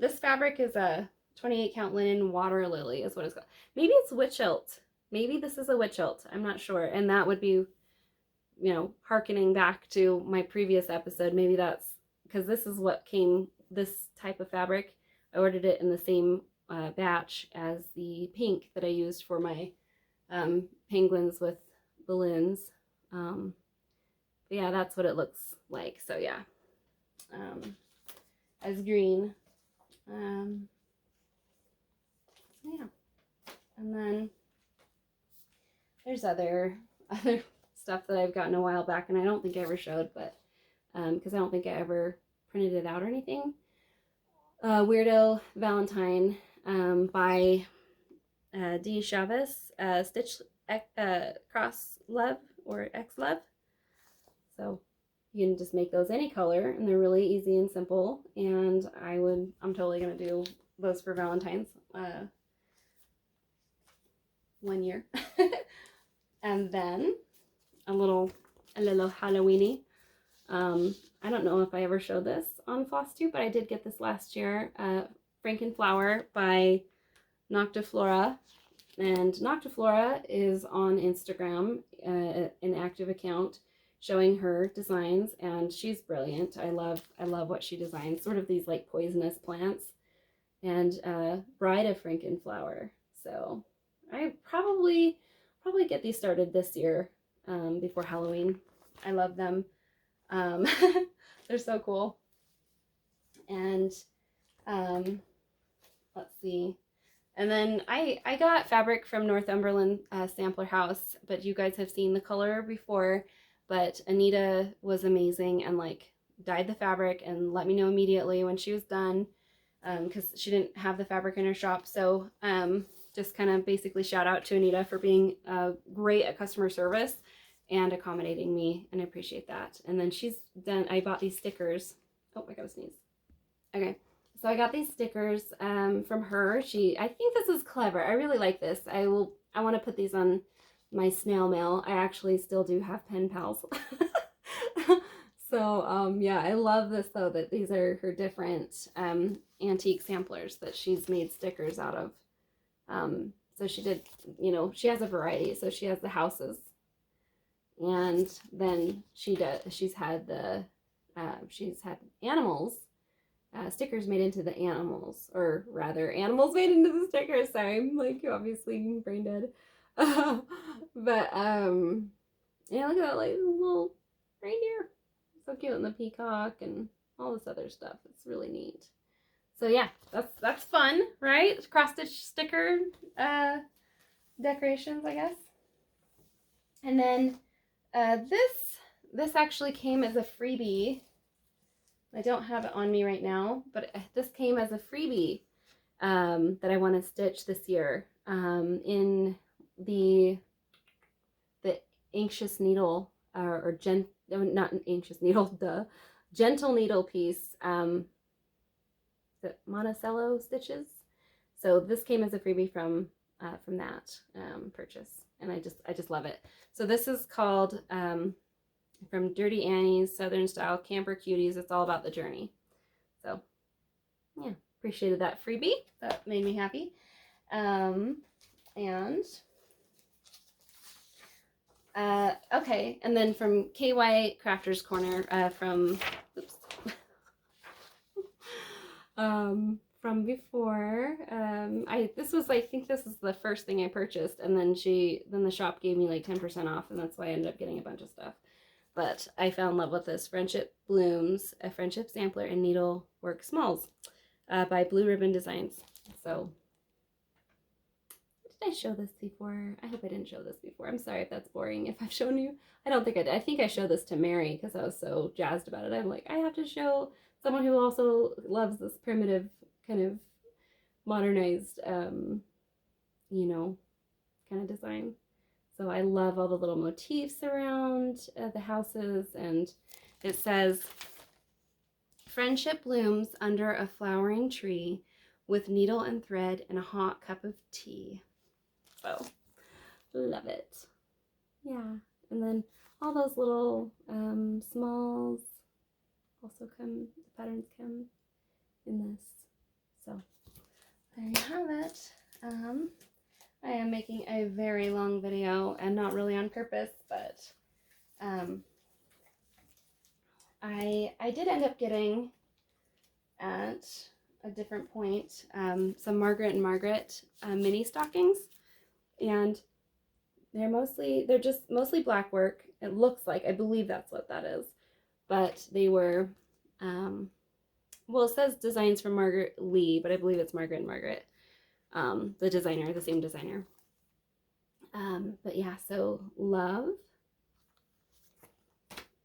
Speaker 1: this fabric is a 28 count linen water lily is what it's called. Maybe it's witch ilt. Maybe this is a witch ilt. I'm not sure. And that would be, you know, hearkening back to my previous episode. Maybe that's because this is what came, this type of fabric. I ordered it in the same batch as the pink that I used for my penguins with balloons. But yeah, that's what it looks like. So yeah, as green. So yeah, and then there's other stuff that I've gotten a while back, and I don't think I ever showed, but because I don't think I ever printed it out or anything. Weirdo Valentine by D. Chavez, Stitch Cross Love or X Love. So you can just make those any color, and they're really easy and simple. And I'm totally gonna do those for Valentine's 1 year. And then a little Halloweeny. I don't know if I ever showed this on Flosstube, but I did get this last year. Frankenflower by Noctiflora. And Noctiflora is on Instagram, an active account showing her designs, and she's brilliant. I love what she designs, sort of these like poisonous plants. And Bride of Frankenflower. So I probably get these started this year before Halloween. I love them. They're so cool. And let's see. And then I got fabric from Northumberland Sampler House, but you guys have seen the color before. But Anita was amazing and like dyed the fabric and let me know immediately when she was done, because she didn't have the fabric in her shop. So just kind of basically shout out to Anita for being great at customer service and accommodating me, and I appreciate that. And then she's done, I bought these stickers. Oh, I gotta sneeze. Okay, so I got these stickers from her. I think this is clever. I really like this. I want to put these on my snail mail. I actually still do have pen pals. So yeah, I love this though, that these are her different antique samplers that she's made stickers out of. So she did, you know, she has a variety. So she has the houses, and then she's had animals, stickers made into the animals, or rather animals made into the stickers. Sorry, I'm like obviously brain dead. But yeah, look at that like little reindeer, so cute, and the peacock and all this other stuff. It's really neat. So yeah, that's fun, right? Cross stitch sticker decorations, I guess. And then this actually came as a freebie. I don't have it on me right now, but this came as a freebie that I want to stitch this year in the anxious needle not an anxious needle, gentle needle piece, the Monticello stitches. So this came as a freebie from that purchase, and I just love it. So this is called from Dirty Annie's Southern Style Camper Cuties. It's all about the journey. So yeah, appreciated that freebie. That made me happy. Okay, and then from KY Crafter's Corner, from before, I think this is the first thing I purchased, and then the shop gave me like 10% off, and that's why I ended up getting a bunch of stuff. But I fell in love with this Friendship Blooms, a Friendship Sampler and Needlework Smalls by Blue Ribbon Designs. So, did I show this before? I hope I didn't show this before. I'm sorry if that's boring, if I've shown you. I don't think I did. I think I showed this to Mary because I was so jazzed about it. I'm like, I have to show someone who also loves this primitive kind of modernized, you know, kind of design. So I love all the little motifs around the houses, and it says, friendship blooms under a flowering tree with needle and thread and a hot cup of tea. So, love it. Yeah, and then all those little smalls also come, the patterns come in this. So, there you have it. I am making a very long video, and not really on purpose, but I did end up getting, at a different point, some Margaret and Margaret mini stockings, and they're just mostly black work. It looks like, I believe that's what that is, but they were, well, it says designs from Margaret Lee, but I believe it's Margaret and Margaret. The designer, the same designer. But yeah, so love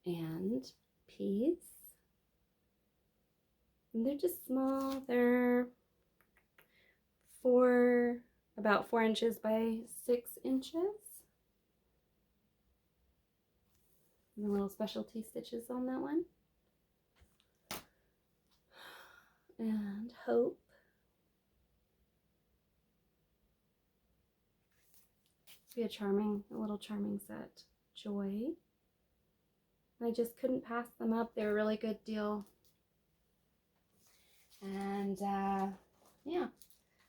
Speaker 1: and peace. And they're just small. They're about 4 inches by 6 inches. And the little specialty stitches on that one. And hope. Be a little charming set. Joy. I just couldn't pass them up. They were a really good deal. And yeah,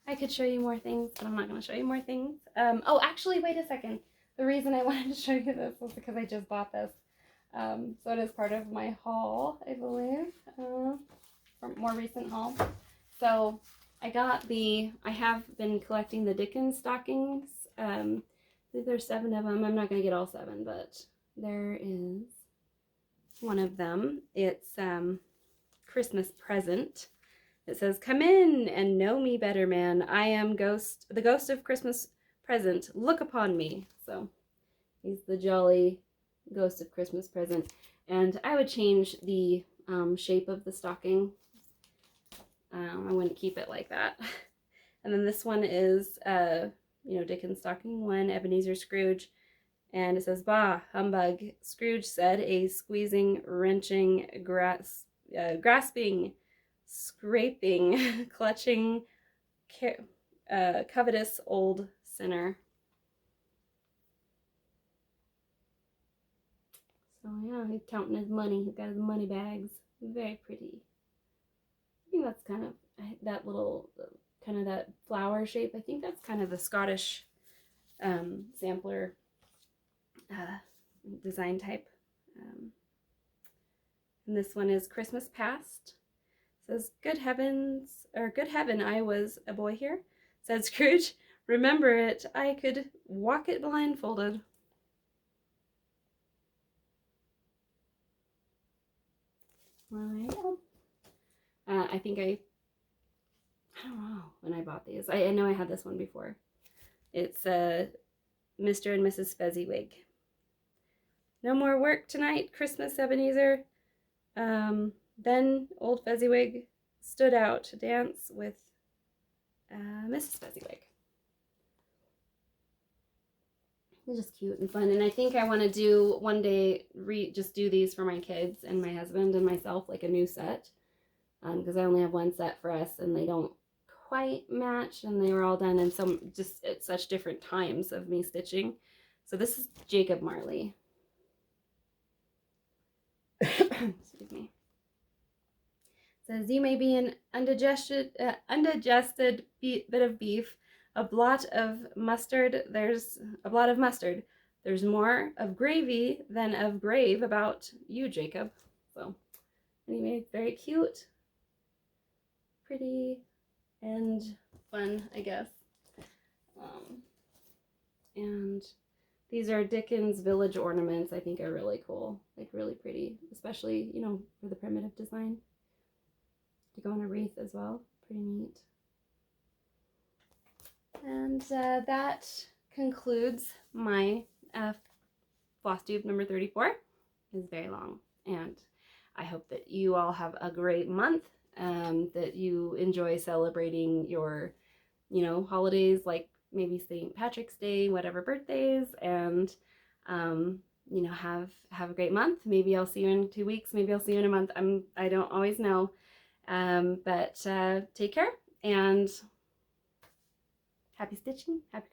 Speaker 1: I could show you more things, but I'm not going to show you more things. Oh, actually, wait a second. The reason I wanted to show you this was because I just bought this. So it is part of my haul, I believe, from more recent haul. So I have been collecting the Dickens stockings. I think there's 7 of them. I'm not going to get all 7, but there is one of them. It's Christmas present. It says, "Come in and know me better, man. I am the ghost of Christmas present. Look upon me." So he's the jolly ghost of Christmas present. And I would change the shape of the stocking. I wouldn't keep it like that. And then this one is Dickens stocking 1, Ebenezer Scrooge, and it says, "Bah, humbug," Scrooge said, "a squeezing, wrenching, grasping, scraping, clutching, covetous old sinner." So yeah, he's counting his money. He's got his money bags. Very pretty. I think that's kind of that little, kind of that flower shape. I think that's kind of the Scottish sampler design type. And this one is Christmas Past. It says, good heaven, I was a boy here," said Scrooge. "Remember it, I could walk it blindfolded." Well, there you go. I don't know when I bought these. I know I had this one Before. It's Mr. and Mrs. Fezziwig. "No more work tonight, Christmas, Ebenezer." Then old Fezziwig stood out to dance with Mrs. Fezziwig. It's just cute and fun, and I think I want to do one day just do these for my kids and my husband and myself, like a new set, because I only have one set for us and they don't quite match, and they were all done in some just at such different times of me stitching. So this is Jacob Marley. Excuse me. It says, you may be an undigested bit of beef, a blot of mustard. There's more of gravy than of grave about you, Jacob. So anyway, it's very cute, pretty, and fun, I guess. And these are Dickens village ornaments. I think are really cool, like really pretty, especially, you know, for the primitive design. To go on a wreath as well. Pretty neat. And that concludes my Flosstube number 34. It's very long, and I hope that you all have a great month, that you enjoy celebrating your, you know, holidays, like maybe St. Patrick's Day, whatever birthdays, and you know, have a great month. Maybe I'll see you in 2 weeks. Maybe I'll see you in a month. I don't always know. But take care, and happy stitching, happy